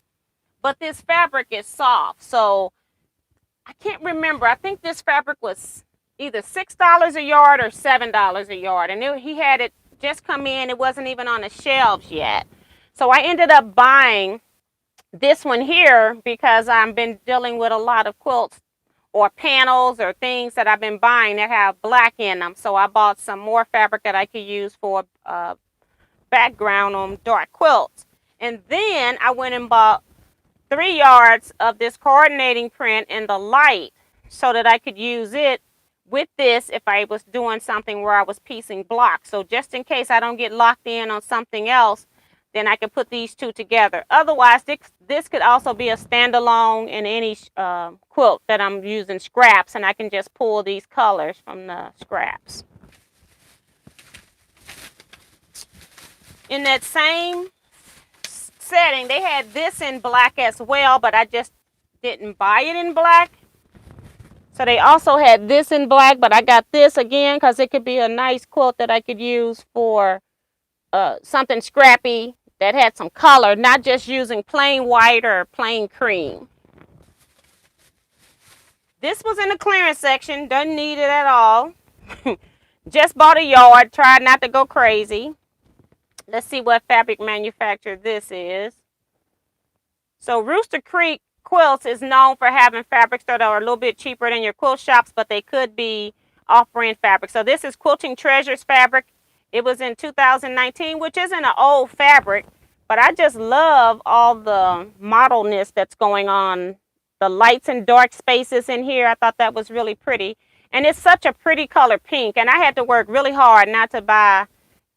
but this fabric is soft. So I can't remember. I think this fabric was either $6 a yard or $7 a yard. And he had it just come in. It wasn't even on the shelves yet. So I ended up buying this one here because I've been dealing with a lot of quilts or panels or things that I've been buying that have black in them. So I bought some more fabric that I could use for background on dark quilts. And then I went and bought 3 yards of this coordinating print in the light so that I could use it with this if I was doing something where I was piecing blocks. So just in case I don't get locked in on something else, then I can put these two together. Otherwise, this could also be a standalone in any quilt that I'm using scraps, and I can just pull these colors from the scraps. In that same setting, they had this in black as well, but I just didn't buy it in black. So they also had this in black, but I got this again because it could be a nice quilt that I could use for something scrappy that had some color, not just using plain white or plain cream. This was in the clearance section, doesn't need it at all. Just bought a yard, tried not to go crazy. Let's see what fabric manufacturer this is. So Rooster Creek Quilts is known for having fabrics that are a little bit cheaper than your quilt shops, but they could be off-brand fabric. So this is Quilting Treasures fabric. It was in 2019, which isn't an old fabric, but I just love all the modelness that's going on. The lights and dark spaces in here, I thought that was really pretty. And it's such a pretty color pink, and I had to work really hard not to buy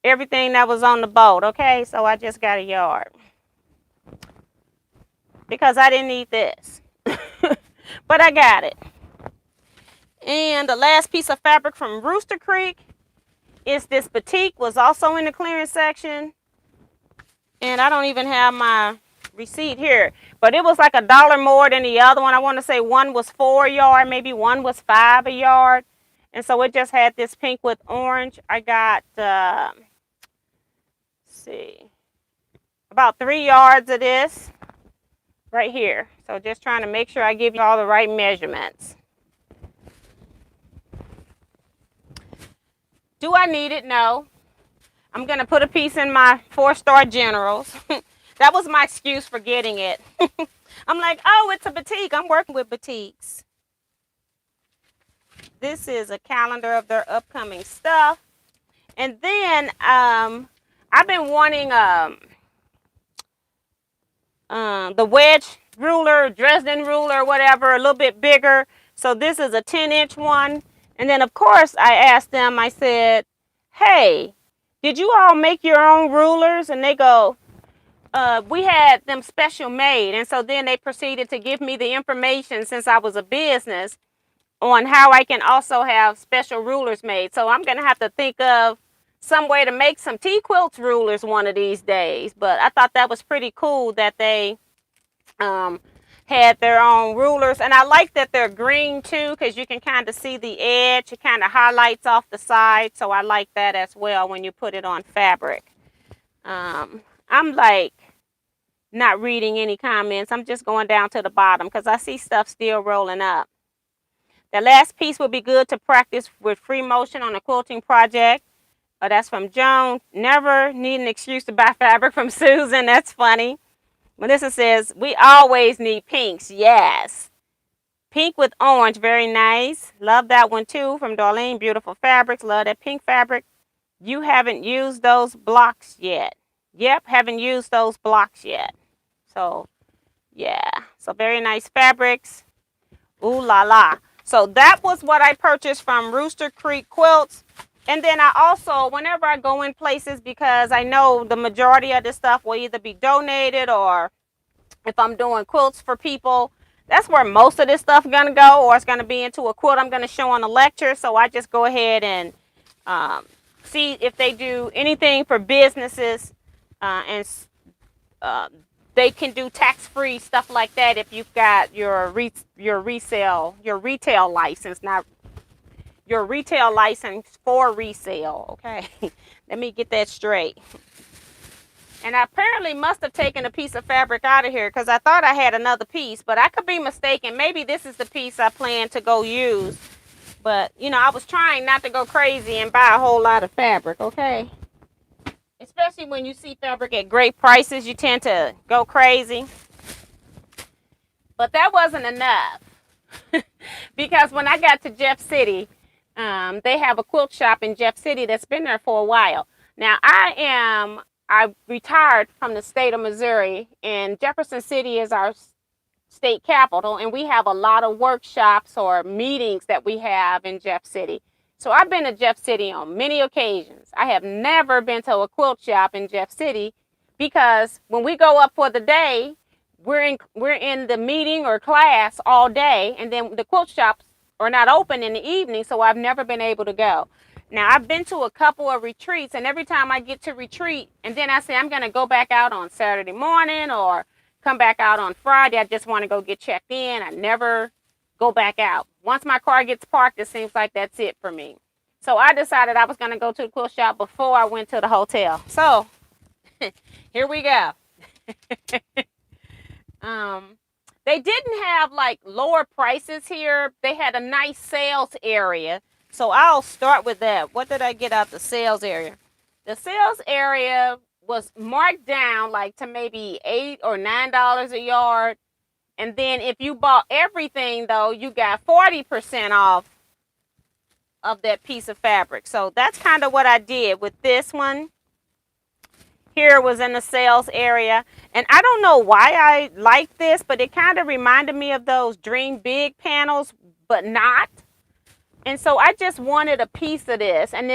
everything that was on the boat, okay? So I just got a yard because I didn't need this, but I got it. And the last piece of fabric from Rooster Creek is this batik, was also in the clearance section. And I don't even have my receipt here, but it was like $1 more than the other one. I want to say one was $4 a yard, maybe one was $5 a yard. And so it just had this pink with orange. I got, let's see, about 3 yards of this right here. So just trying to make sure I give you all the right measurements. Do I need it? No. I'm going to put a piece in my 4-star generals. That was my excuse for getting it. I'm like, oh, it's a batik. I'm working with batiks. This is a calendar of their upcoming stuff. And then I've been wanting the wedge ruler, Dresden ruler, whatever, a little bit bigger. So this is a 10-inch one. And then, of course, I asked them, I said, hey, did you all make your own rulers? And they go, we had them special made. And so then they proceeded to give me the information, since I was a business, on how I can also have special rulers made. So I'm going to have to think of some way to make some Teaquilts rulers one of these days. But I thought that was pretty cool that they had their own rulers. And I like that they're green too, because you can kind of see the edge. It kind of highlights off the side. So I like that as well when you put it on fabric. I'm like not reading any comments. I'm just going down to the bottom because I see stuff still rolling up. The last piece would be good to practice with free motion on a quilting project. That's from Joan. Never need an excuse to buy fabric from Susan. That's funny. Melissa says, we always need pinks. Yes. Pink with orange. Very nice. Love that one too from Darlene. Beautiful fabrics. Love that pink fabric. You haven't used those blocks yet. Yep, haven't used those blocks yet. So, yeah. So, very nice fabrics. Ooh la la. So, that was what I purchased from Rooster Creek Quilts. And then I also, whenever I go in places, because I know the majority of this stuff will either be donated, or if I'm doing quilts for people, that's where most of this stuff is going to go, or it's going to be into a quilt I'm going to show on a lecture. So I just go ahead and see if they do anything for businesses, and they can do tax-free stuff like that if you've got your retail license, not your retail license for resale. Okay, let me get that straight. And I apparently must have taken a piece of fabric out of here because I thought I had another piece, but I could be mistaken. Maybe this is the piece I plan to go use. But, you know, I was trying not to go crazy and buy a whole lot of fabric, okay? Especially when you see fabric at great prices, you tend to go crazy. But that wasn't enough. Because when I got to Jeff City, they have a quilt shop in Jeff City that's been there for a while. Now, I retired from the state of Missouri, and Jefferson City is our state capital, and we have a lot of workshops or meetings that we have in Jeff City. So I've been to Jeff City on many occasions. I have never been to a quilt shop in Jeff City because when we go up for the day, we're in the meeting or class all day, and then the quilt shops are not open in the evening, so I've never been able to go. Now, I've been to a couple of retreats, and every time I get to retreat, and then I say I'm going to go back out on Saturday morning or come back out on Friday, I just want to go get checked in. I never go back out. Once my car gets parked, it seems like that's it for me. So I decided I was going to go to the quilt shop before I went to the hotel. So here we go. They didn't have like lower prices here. They had a nice sales area. So I'll start with that. What did I get out the sales area? The sales area was marked down like to maybe $8 or $9 a yard. And then if you bought everything though, you got 40% off of that piece of fabric. So that's kind of what I did with this one. Here was in the sales area. And I don't know why I like this, but it kind of reminded me of those Dream Big panels, but not. And so I just wanted a piece of this. And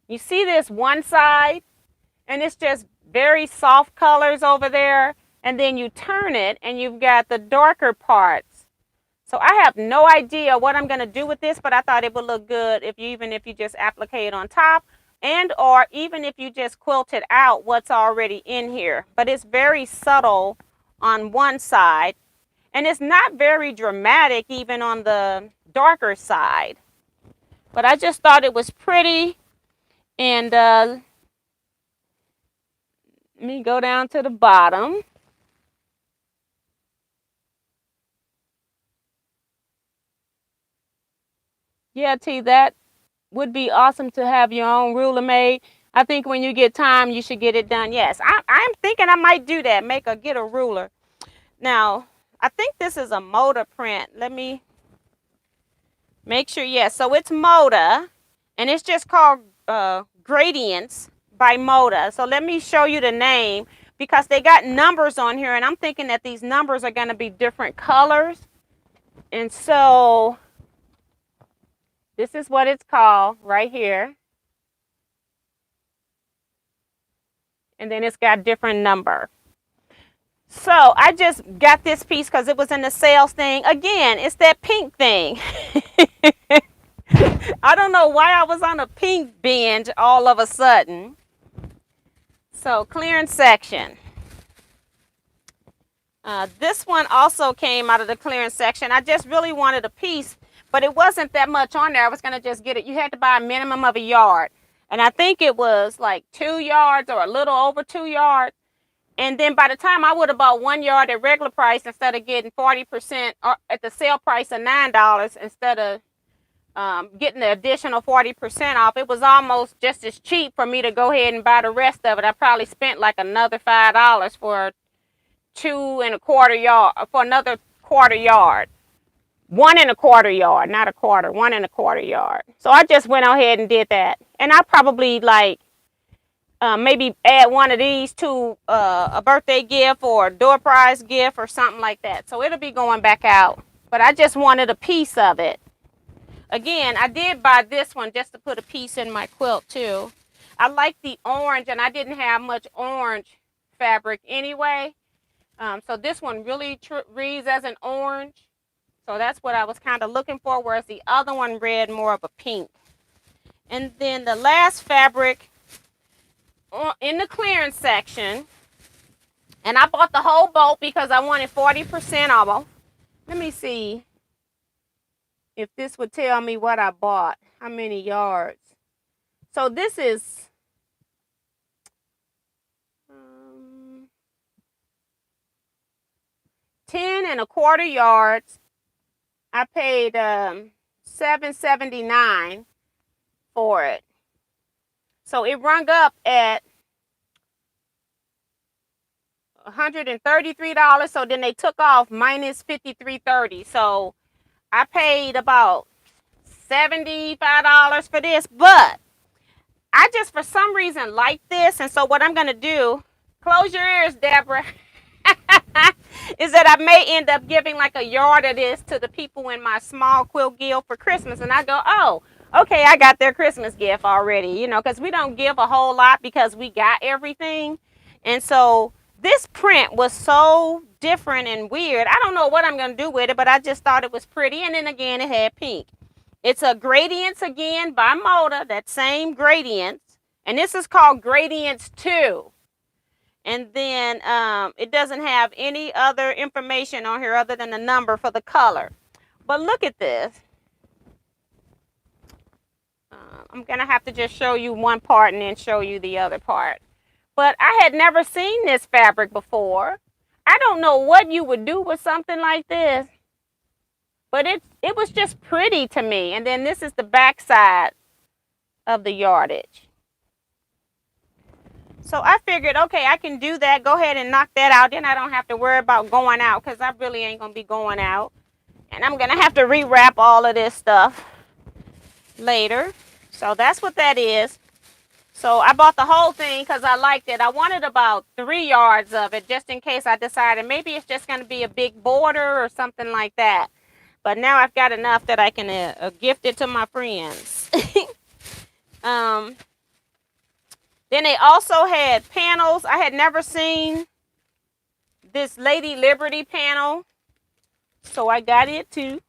you see this one side, and it's just very soft colors over there. And then you turn it, and you've got the darker parts. So I have no idea what I'm going to do with this, but I thought it would look good even if you just applique it on top, and or even if you just quilted out what's already in here. But it's very subtle on one side, and it's not very dramatic even on the darker side. But I just thought it was pretty. And let me go down to the bottom. Yeah, T, that would be awesome to have your own ruler made. I think when you get time, you should get it done. Yes, I'm thinking I might do that. Get a ruler. Now, I think this is a Moda print. Let me make sure. Yes, so it's Moda, and it's just called Gradients by Moda. So let me show you the name because they got numbers on here, and I'm thinking that these numbers are going to be different colors. And so this is what it's called right here. And then it's got a different number. So I just got this piece because it was in the sales thing. Again, it's that pink thing. I don't know why I was on a pink binge all of a sudden. So clearance section. This one also came out of the clearance section. I just really wanted a piece, but it wasn't that much on there. I was going to just get it. You had to buy a minimum of a yard. And I think it was like 2 yards or a little over 2 yards. And then by the time I would have bought 1 yard at regular price instead of getting 40% or at the sale price of $9 instead of getting the additional 40% off, it was almost just as cheap for me to go ahead and buy the rest of it. I probably spent like another $5 for 2 1/4 yard, for another quarter yard. 1 1/4 yard, not a quarter, 1 1/4 yard. So I just went ahead and did that. And I probably like maybe add one of these to a birthday gift or a door prize gift or something like that. So it'll be going back out. But I just wanted a piece of it. Again, I did buy this one just to put a piece in my quilt too. I like the orange, and I didn't have much orange fabric anyway. So this one really reads as an orange. So that's what I was kind of looking for, whereas the other one read more of a pink. And then the last fabric in the clearance section, and I bought the whole boat because I wanted 40% off. Let me see if this would tell me what I bought, how many yards. So this is 10 1/4 yards. I paid $7.79 for it. So it rung up at $133. So then they took off minus $53.30. So I paid about $75 for this, but I just for some reason like this. And so what I'm gonna do, close your ears, Deborah, is that I may end up giving like a yard of this to the people in my small quilt guild for Christmas. And I go, oh, okay, I got their Christmas gift already, you know, because we don't give a whole lot because we got everything. And so this print was so different and weird. I don't know what I'm going to do with it, but I just thought it was pretty. And then again, it had pink. It's a Gradients again by Moda, that same Gradients. And this is called Gradients 2. And then it doesn't have any other information on here other than the number for the color. But look at this. I'm going to have to just show you one part and then show you the other part. But I had never seen this fabric before. I don't know what you would do with something like this. But it was just pretty to me. And then this is the back side of the yardage. So I figured, okay, I can do that. Go ahead and knock that out. Then I don't have to worry about going out because I really ain't going to be going out. And I'm going to have to rewrap all of this stuff later. So that's what that is. So I bought the whole thing because I liked it. I wanted about 3 yards of it just in case I decided maybe it's just going to be a big border or something like that. But now I've got enough that I can gift it to my friends. Then they also had panels. I had never seen this Lady Liberty panel, so I got it too.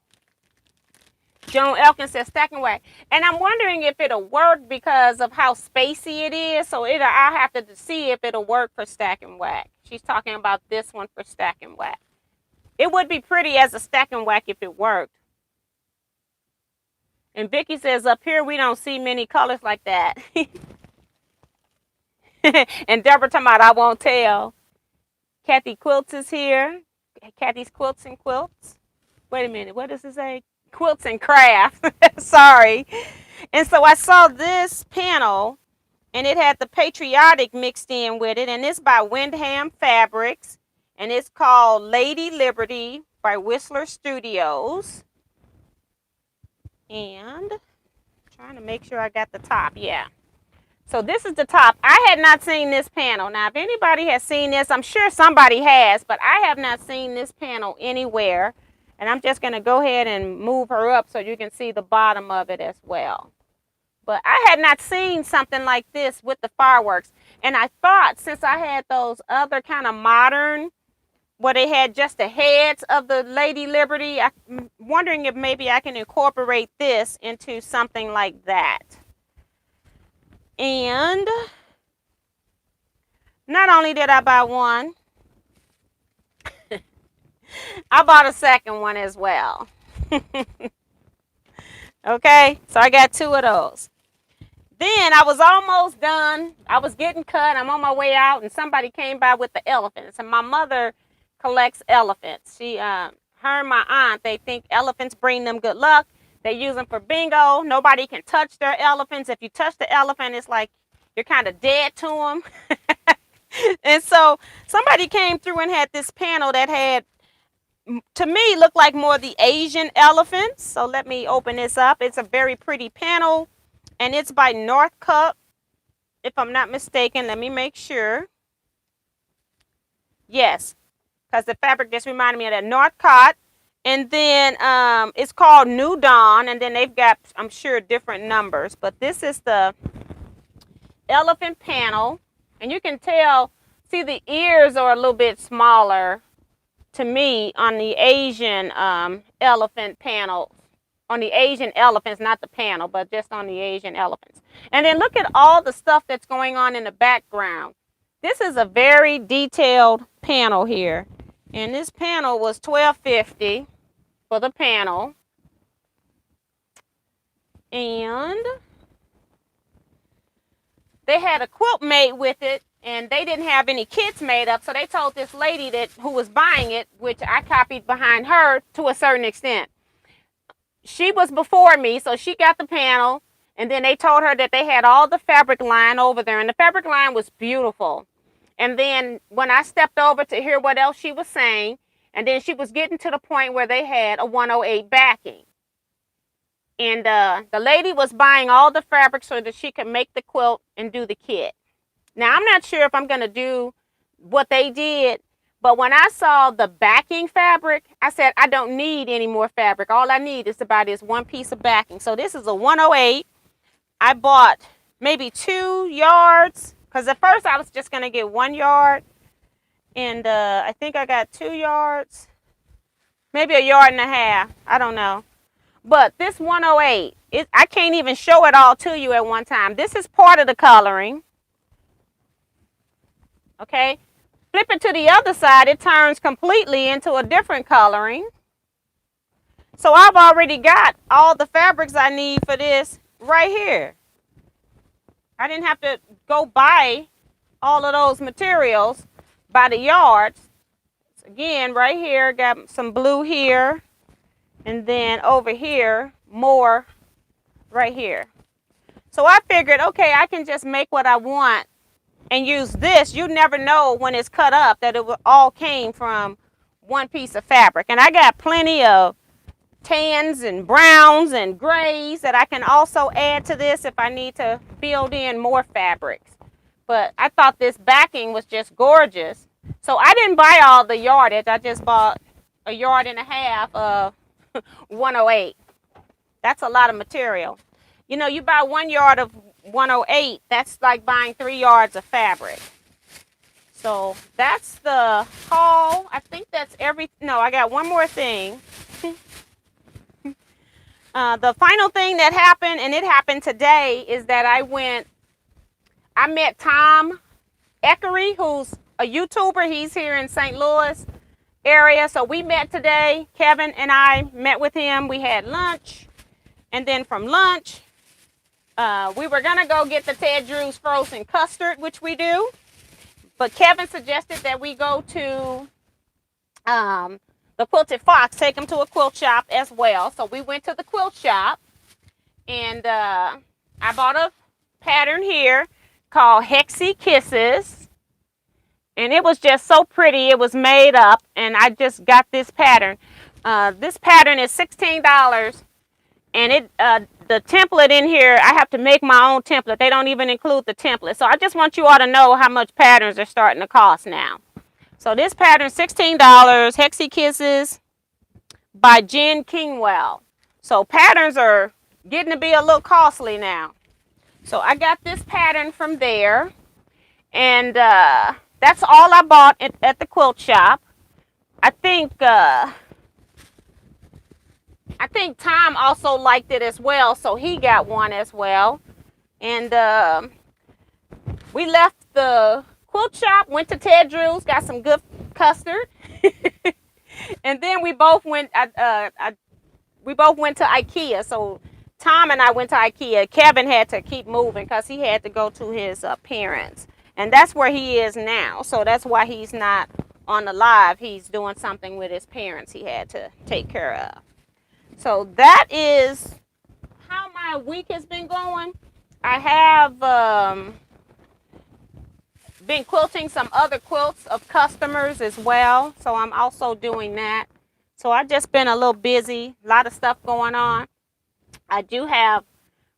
Joan Elkins says stack and wax. And I'm wondering if it'll work because of how spacey it is. So I'll have to see if it'll work for stack and wax. She's talking about this one for stack and wax. It would be pretty as a stack and wax if it worked. And Vicky says up here we don't see many colors like that. And Deborah talking about I won't tell. Kathy Quilts is here. Kathy's Quilts and Quilts. Wait a minute. What does it say? Quilts and Craft. Sorry. And so I saw this panel and it had the patriotic mixed in with it. And it's by Windham Fabrics. And it's called Lady Liberty by Whistler Studios. And I'm trying to make sure I got the top. Yeah. So this is the top. I had not seen this panel. Now, if anybody has seen this, I'm sure somebody has, but I have not seen this panel anywhere. And I'm just going to go ahead and move her up so you can see the bottom of it as well. But I had not seen something like this with the fireworks. And I thought since I had those other kind of modern, where they had just the heads of the Lady Liberty, I'm wondering if maybe I can incorporate this into something like that. And not only did I buy one, I bought a second one as well. Okay, so I got 2 of those. Then I was almost done. I was getting cut. I'm on my way out, and somebody came by with the elephants. And my mother collects elephants. Her and my aunt, they think elephants bring them good luck. They use them for bingo. Nobody can touch their elephants. If you touch the elephant, it's like you're kind of dead to them. And so somebody came through and had this panel that had, to me, looked like more the Asian elephants. So let me open this up. It's a very pretty panel. And it's by Northcutt, if I'm not mistaken. Let me make sure. Yes, because the fabric just reminded me of that. Northcutt. And then it's called New Dawn. And then they've got, I'm sure, different numbers. But this is the elephant panel. And you can tell, see, the ears are a little bit smaller to me on the Asian elephant panel on the Asian elephants, not the panel, but just on the Asian elephants. And then look at all the stuff that's going on in the background. This is a very detailed panel here. And this panel was $12.50 for the panel. And they had a quilt made with it, and they didn't have any kits made up, so they told this lady who was buying it, which I copied behind her to a certain extent. She was before me, so she got the panel, and then they told her that they had all the fabric line over there, and the fabric line was beautiful. And then when I stepped over to hear what else she was saying, and then she was getting to the point where they had a 108 backing. And the lady was buying all the fabric so that she could make the quilt and do the kit. Now, I'm not sure if I'm going to do what they did, but when I saw the backing fabric, I said, I don't need any more fabric. All I need is to buy this one piece of backing. So this is a 108. I bought maybe 2 yards, because at first I was just going to get 1 yard. And I think I got 2 yards, maybe 1.5 yards. I don't know. But this 108, I can't even show it all to you at one time. This is part of the coloring. Okay. Flip it to the other side, it turns completely into a different coloring. So I've already got all the fabrics I need for this right here. I didn't have to go buy all of those materials by the yards. Again, right here, got some blue here. And then over here, more right here. So I figured, okay, I can just make what I want and use this. You never know when it's cut up that it all came from one piece of fabric. And I got plenty of tans and browns and grays that I can also add to this if I need to build in more fabrics. But I thought this backing was just gorgeous. So I didn't buy all the yardage. I just bought 1.5 yards of 108. That's a lot of material. You know, you buy 1 yard of 108, that's like buying 3 yards of fabric. So that's the haul. I think that's no, I got one more thing. The final thing that happened, and it happened today, is that I met Tom Eckery, who's a YouTuber. He's here in St. Louis area. So we met today. Kevin and I met with him. We had lunch. And then from lunch, we were going to go get the Ted Drew's frozen custard, which we do. But Kevin suggested that we go to the Quilted Fox, take him to a quilt shop as well. So we went to the quilt shop, and I bought a pattern here called Hexy Kisses. And it was just so pretty. It was made up, and I just got this pattern. This pattern is $16, and the template in here, I have to make my own template. They don't even include the template. So I just want you all to know how much patterns are starting to cost now. So this pattern is $16, Hexy Kisses by Jen Kingwell. So patterns are getting to be a little costly now. So I got this pattern from there, and that's all I bought at the quilt shop. I think Tom also liked it as well, so he got one as well. And we left the quilt shop, went to Ted Drew's, got some good custard, and then we both went. We both went to IKEA. So Tom and I went to IKEA. Kevin had to keep moving because he had to go to his parents. And that's where he is now. So that's why he's not on the live. He's doing something with his parents he had to take care of. So that is how my week has been going. I have been quilting some other quilts of customers as well. So I'm also doing that. So I've just been a little busy. A lot of stuff going on. I do have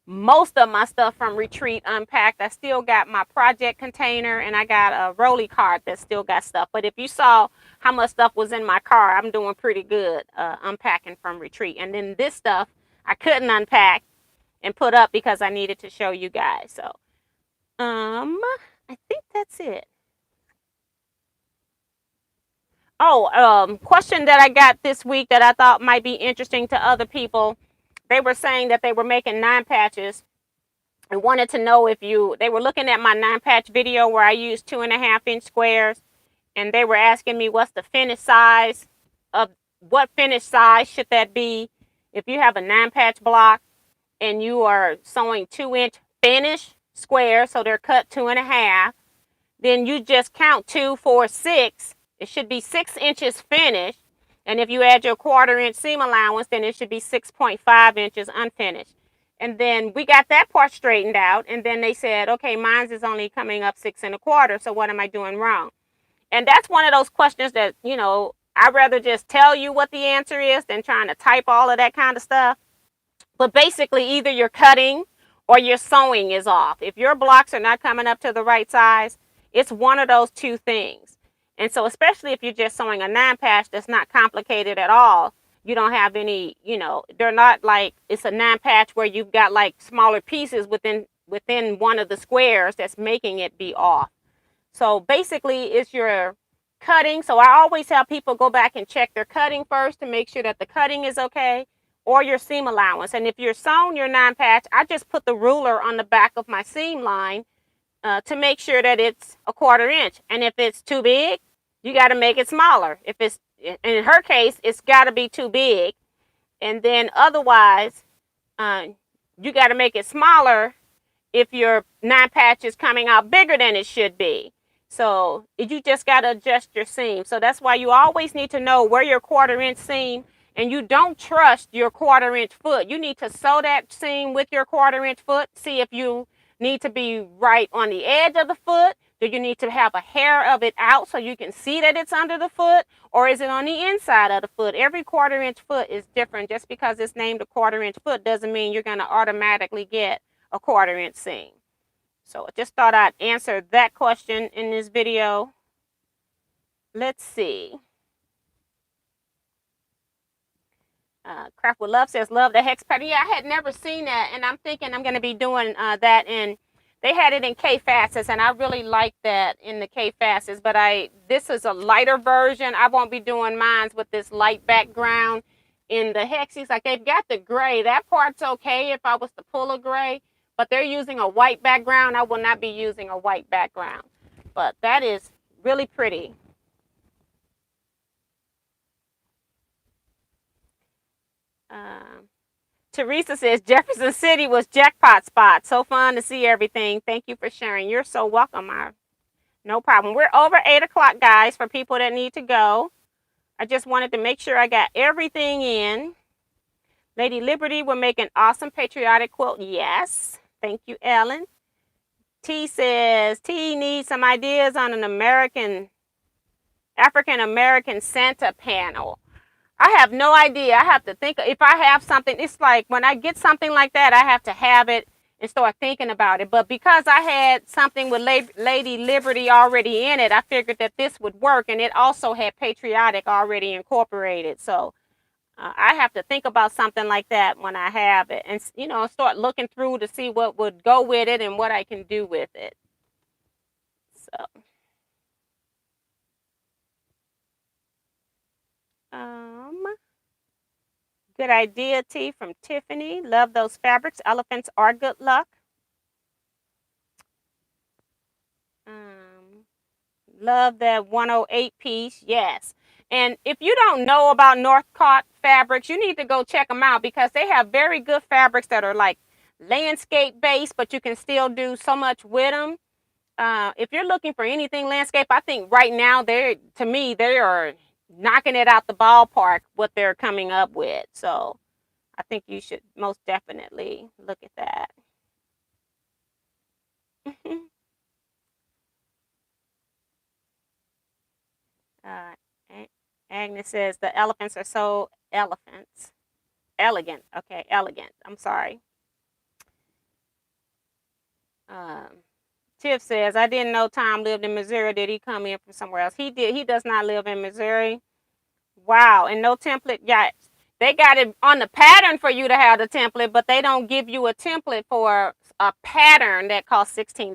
most of my stuff from Retreat unpacked. I still got my project container, and I got a rolly cart that still got stuff. But if you saw how much stuff was in my car, I'm doing pretty good unpacking from Retreat. And then this stuff I couldn't unpack and put up because I needed to show you guys. So I think that's it. Oh, question that I got this week that I thought might be interesting to other people. they were saying that they were making 9 patches and wanted to know if they were looking at my 9 patch video where I used 2.5-inch squares, and they were asking me what's the finish size of, what finish size should that be if you have a 9 patch block and you are sewing 2-inch finish squares, so they're cut 2.5, then you just count 2, 4, 6. It should be 6 inches finished. And if you add your 1/4-inch seam allowance, then it should be 6.5 inches unfinished. And then we got that part straightened out. And then they said, okay, mine's is only coming up 6 1/4. So what am I doing wrong? And that's one of those questions that, you know, I'd rather just tell you what the answer is than trying to type all of that kind of stuff. But basically, either your cutting or your sewing is off. If your blocks are not coming up to the right size, it's one of those two things. And so especially if you're just sewing a 9 patch that's not complicated at all, you don't have any, you know, they're not like it's a 9 patch where you've got like smaller pieces within one of the squares that's making it be off. So basically it's your cutting. So I always have people go back and check their cutting first to make sure that the cutting is okay, or your seam allowance. And if you're sewing your 9 patch, I just put the ruler on the back of my seam line to make sure that it's a 1/4 inch. And if it's too big, you got to make it smaller. If it's, in her case, it's got to be too big. And then otherwise, you got to make it smaller if your 9 patch is coming out bigger than it should be. So you just got to adjust your seam. So that's why you always need to know where your 1/4 inch seam, and you don't trust your 1/4 inch foot. You need to sew that seam with your 1/4 inch foot. See if you need to be right on the edge of the foot. Do you need to have a hair of it out so you can see that it's under the foot? Or is it on the inside of the foot? Every 1/4 inch foot is different. Just because it's named a 1/4 inch foot doesn't mean you're going to automatically get a 1/4 inch seam. So I just thought I'd answer that question in this video. Let's see. Craft with Love says, love the hex pattern. Yeah, I had never seen that, and I'm thinking I'm going to be doing that. And they had it in K Fastest, and I really like that in the K Fastest. But this is a lighter version. I won't be doing mine with this light background in the hexes. Like, they've got the gray. That part's okay if I was to pull a gray, but they're using a white background. I will not be using a white background. But that is really pretty. Teresa says Jefferson City was jackpot spot. So fun to see everything. Thank you for sharing. You're so welcome. No problem. We're over 8 o'clock, guys, for people that need to go. I just wanted to make sure I got everything in. Lady Liberty, we're making awesome patriotic quilt. Yes. Thank you, Ellen. T says T needs some ideas on an African-American Santa panel. I have no idea. I have to think. If I have something, it's like when I get something like that, I have to have it and start thinking about it. But because I had something with Lady Liberty already in it, I figured that this would work. And it also had patriotic already incorporated. So I have to think about something like that when I have it. And, you know, start looking through to see what would go with it and what I can do with it. So. Good idea, T, from Tiffany. Love those fabrics. Elephants are good luck. Love that 108 piece. Yes. And if you don't know about Northcott fabrics, you need to go check them out because they have very good fabrics that are like landscape based, but you can still do so much with them. If you're looking for anything landscape, I think right now they are knocking it out the ballpark what they're coming up with. So I think you should most definitely look at that. Agnes says the elephants are so elegant. Okay, elegant. I'm sorry. Tiff says, I didn't know Tom lived in Missouri. Did he come in from somewhere else? He did. He does not live in Missouri. Wow. And no template. Yeah, they got it on the pattern for you to have the template, but they don't give you a template for a pattern that costs $16.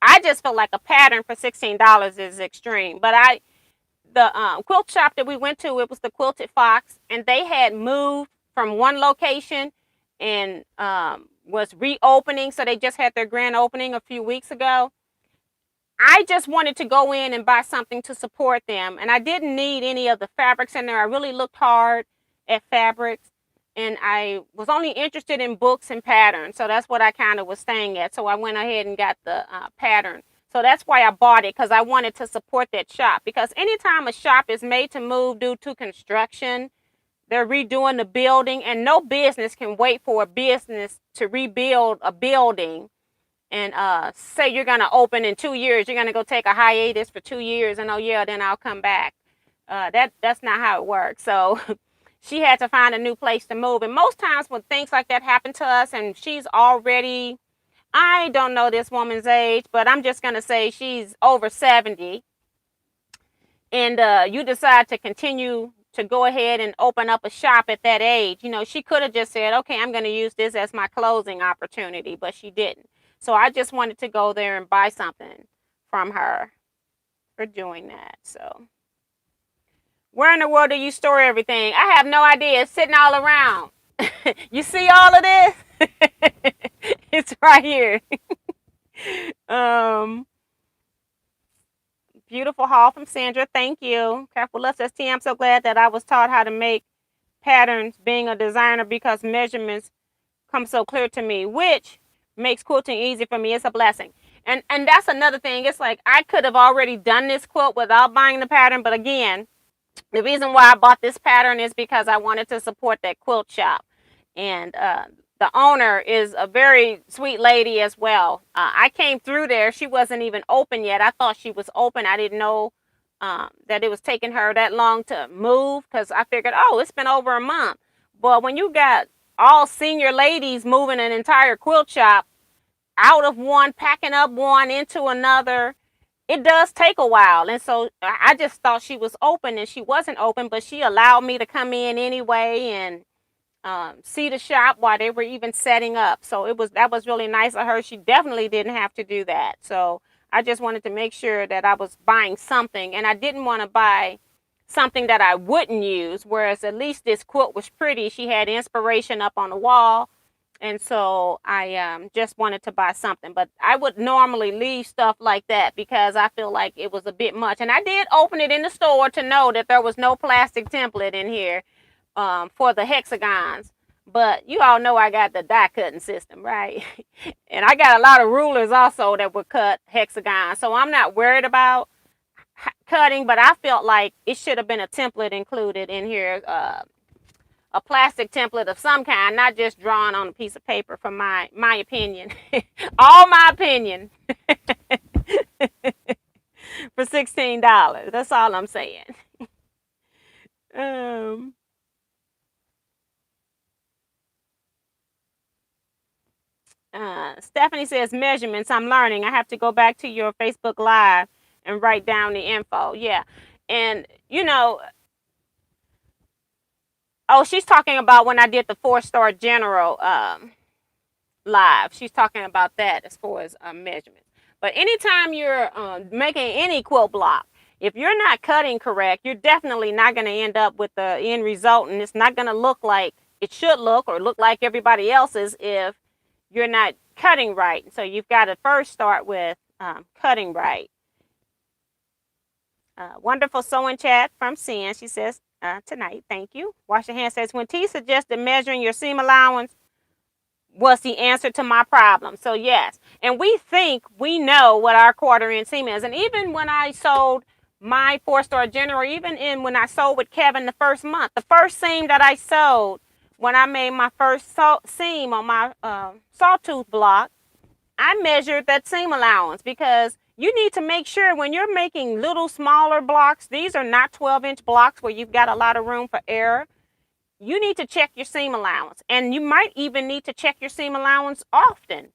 I just feel like a pattern for $16 is extreme. But the quilt shop that we went to, it was the Quilted Fox, and they had moved from one location and was reopening. So they just had their grand opening a few weeks ago. I just wanted to go in and buy something to support them. And I didn't need any of the fabrics in there. I really looked hard at fabrics. And I was only interested in books and patterns. So that's what I kind of was staying at. So I went ahead and got the pattern. So that's why I bought it, because I wanted to support that shop. Because anytime a shop is made to move due to construction, they're redoing the building, and no business can wait for a business to rebuild a building and say you're going to open in 2 years. You're going to go take a hiatus for 2 years and, oh yeah, then I'll come back. That's not how it works. So she had to find a new place to move. And most times when things like that happen to us and she's already, I don't know this woman's age, but I'm just going to say she's over 70. And you decide to continue to go ahead and open up a shop at that age. You know, she could have just said, okay, I'm going to use this as my closing opportunity, but she didn't. So I just wanted to go there and buy something from her for doing that. So where in the world do you store everything? I have no idea. It's sitting all around. You see all of this? It's right here. Beautiful haul from Sandra. Thank you. Careful Love says, T, I'm so glad that I was taught how to make patterns being a designer, because measurements come so clear to me, which makes quilting easy for me. It's a blessing. And that's another thing. It's like I could have already done this quilt without buying the pattern. But again, the reason why I bought this pattern is because I wanted to support that quilt shop. And the owner is a very sweet lady as well. I came through there. She wasn't even open yet. I thought she was open. I didn't know that it was taking her that long to move, because I figured, oh, it's been over a month. But when you got all senior ladies moving an entire quilt shop out of one, packing up one into another, it does take a while. And so I just thought she was open, and she wasn't open, but she allowed me to come in anyway and see the shop while they were even setting up. So that was really nice of her. She definitely didn't have to do that. So I just wanted to make sure that I was buying something, and I didn't want to buy something that I wouldn't use, whereas at least this quilt was pretty. She had inspiration up on the wall. And so I just wanted to buy something. But I would normally leave stuff like that because I feel like it was a bit much. And I did open it in the store to know that there was no plastic template in here for the hexagons. But you all know I got the die cutting system, right? And I got a lot of rulers also that would cut hexagons. So I'm not worried about cutting, but I felt like it should have been a template included in here. A plastic template of some kind, not just drawn on a piece of paper, from my opinion. All my opinion. For $16. That's all I'm saying. Stephanie says, measurements, I'm learning. I have to go back to your Facebook Live and write down the info. Yeah. And, you know, oh, she's talking about when I did the 4-star general live. She's talking about that as far as measurements. But anytime you're making any quilt block, if you're not cutting correct, you're definitely not going to end up with the end result. And it's not going to look like it should look, or look like everybody else's, if you're not cutting right. So you've got to first start with cutting right. Wonderful sewing chat from Sin. She says, tonight, thank you. Wash your hands says, when T suggested measuring your seam allowance was the answer to my problem. So yes, and we think we know what our 1/4 inch seam is. And even when I sold my 4-star general, even when I sold with Kevin the first month, the first seam that I sewed when I made my first seam on my sawtooth block, I measured that seam allowance, because you need to make sure when you're making little smaller blocks, these are not 12-inch blocks where you've got a lot of room for error. You need to check your seam allowance, and you might even need to check your seam allowance often,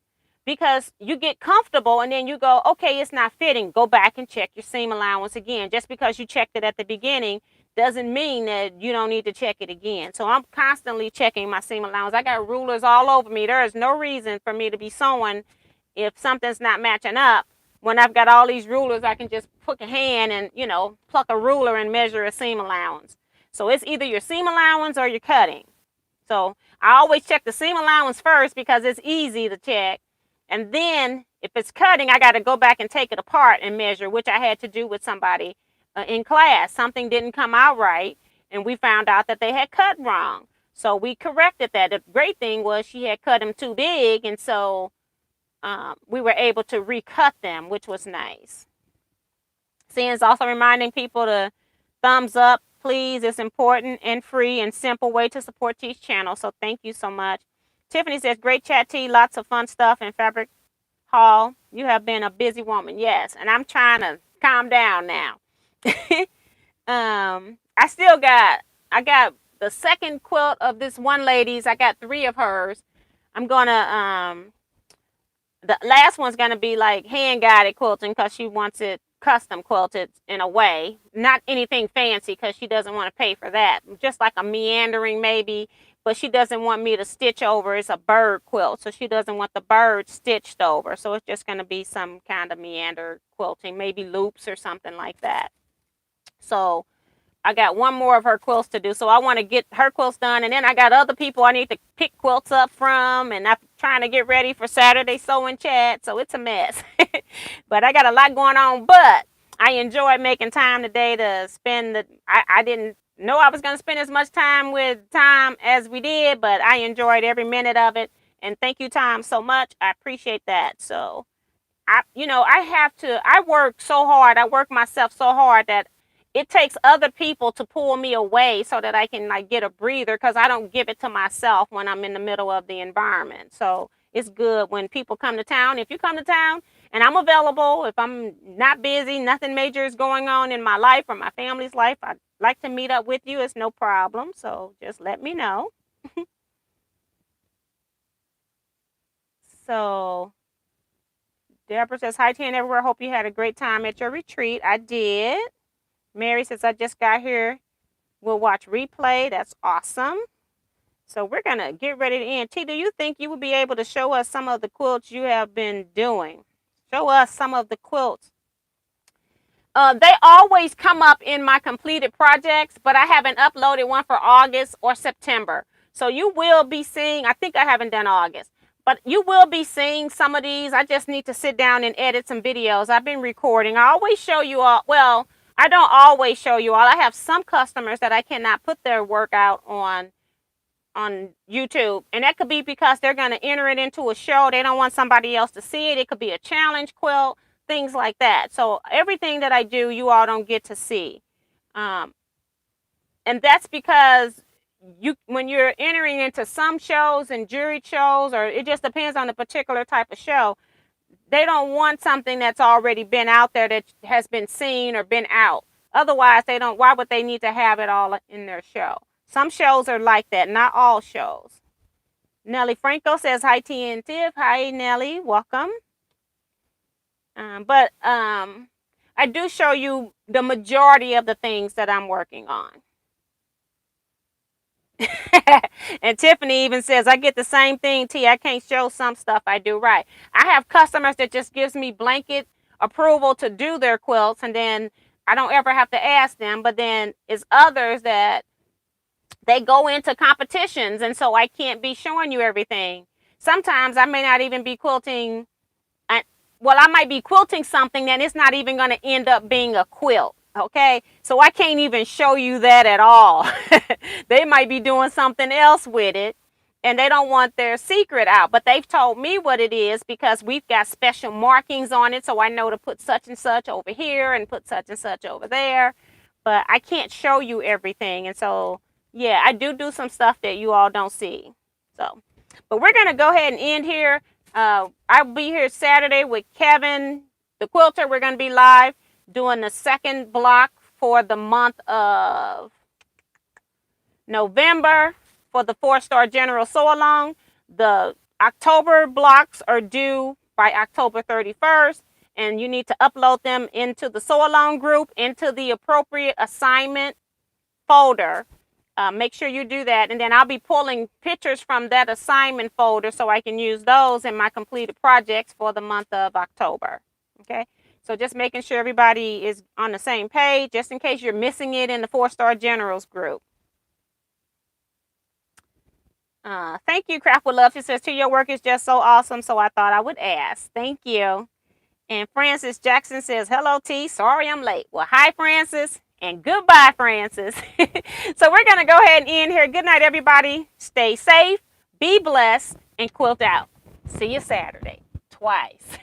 because you get comfortable and then you go, okay, it's not fitting. Go back and check your seam allowance again. Just because you checked it at the beginning doesn't mean that you don't need to check it again. So I'm constantly checking my seam allowance. I got rulers all over me. There is no reason for me to be sewing if something's not matching up. When I've got all these rulers, I can just put a hand and, you know, pluck a ruler and measure a seam allowance. So it's either your seam allowance or your cutting. So I always check the seam allowance first because it's easy to check. And then if it's cutting, I got to go back and take it apart and measure, which I had to do with somebody in class. Something didn't come out right, and we found out that they had cut wrong. So we corrected that. The great thing was she had cut them too big, and so we were able to recut them, which was nice. Cian's also reminding people to thumbs up, please. It's important and free and simple way to support T's channel. So thank you so much. Tiffany says, great chat, T. Lots of fun stuff in Fabric Hall. You have been a busy woman. Yes, and I'm trying to calm down now. I got the second quilt of this one lady's. I got 3 of hers. I'm gonna the last one's gonna be like hand guided quilting because she wants it custom quilted in a way, not anything fancy because she doesn't want to pay for that. Just like a meandering maybe, but she doesn't want me to stitch over. It's a bird quilt, so she doesn't want the bird stitched over. So it's just gonna be some kind of meander quilting, maybe loops or something like that. So I got one more of her quilts to do. So I want to get her quilts done. And then I got other people I need to pick quilts up from. And I'm trying to get ready for Saturday sewing chat. So it's a mess. But I got a lot going on. But I enjoyed making time today to spend I didn't know I was going to spend as much time as we did. But I enjoyed every minute of it. And thank you, Tom, so much. I appreciate that. So, I work so hard. I work myself so hard that it takes other people to pull me away so that I can like get a breather because I don't give it to myself when I'm in the middle of the environment. So it's good when people come to town. If you come to town and I'm available, if I'm not busy, nothing major is going on in my life or my family's life, I'd like to meet up with you. It's no problem. So just let me know. So Deborah says, hi, Tan everywhere. Hope you had a great time at your retreat. I did. Mary says, I just got here. We'll watch replay. That's awesome. So we're going to get ready to end. T, do you think you will be able to show us some of the quilts you have been doing? Show us some of the quilts. They always come up in my completed projects, but I haven't uploaded one for August or September. So you will be seeing, I think I haven't done August, but you will be seeing some of these. I just need to sit down and edit some videos. I've been recording. I always show you all, well, I don't always show you all. I have some customers that I cannot put their work out on YouTube. And that could be because they're going to enter it into a show. They don't want somebody else to see it. It could be a challenge quilt, things like that. So everything that I do, you all don't get to see. And that's because when you're entering into some shows and jury shows, or it just depends on the particular type of show, they don't want something that's already been out there that has been seen or been out. Otherwise, why would they need to have it all in their show? Some shows are like that, not all shows. Nellie Franco says, hi, T and Tiff. Hi, Nellie. Welcome. But I do show you the majority of the things that I'm working on. And Tiffany even says, I get the same thing, T. I can't show some stuff I do right. I have customers that just gives me blanket approval to do their quilts, and then I don't ever have to ask them. But then it's others that they go into competitions, and so I can't be showing you everything. Sometimes I may not even be quilting. I might be quilting something that it's not even going to end up being a quilt. Okay, so I can't even show you that at all. They might be doing something else with it, and they don't want their secret out. But they've told me what it is because we've got special markings on it, so I know to put such and such over here and put such and such over there. But I can't show you everything, and so yeah, I do some stuff that you all don't see. So, but we're gonna go ahead and end here. I'll be here Saturday with Kevin, the quilter. We're gonna be live doing the second block for the month of November for the 4-star general sew along. The October blocks are due by October 31st, and you need to upload them into the sew along group, into the appropriate assignment folder. Make sure you do that, and then I'll be pulling pictures from that assignment folder so I can use those in my completed projects for the month of October. Okay, so just making sure everybody is on the same page, just in case you're missing it in the 4-star generals group. Thank you, Craft with Love. She says, to your work is just so awesome, so I thought I would ask. Thank you. And Francis Jackson says, hello, T. Sorry I'm late. Well, hi, Francis. And goodbye, Francis. So we're going to go ahead and end here. Good night, everybody. Stay safe, be blessed, and quilt out. See you Saturday. Twice.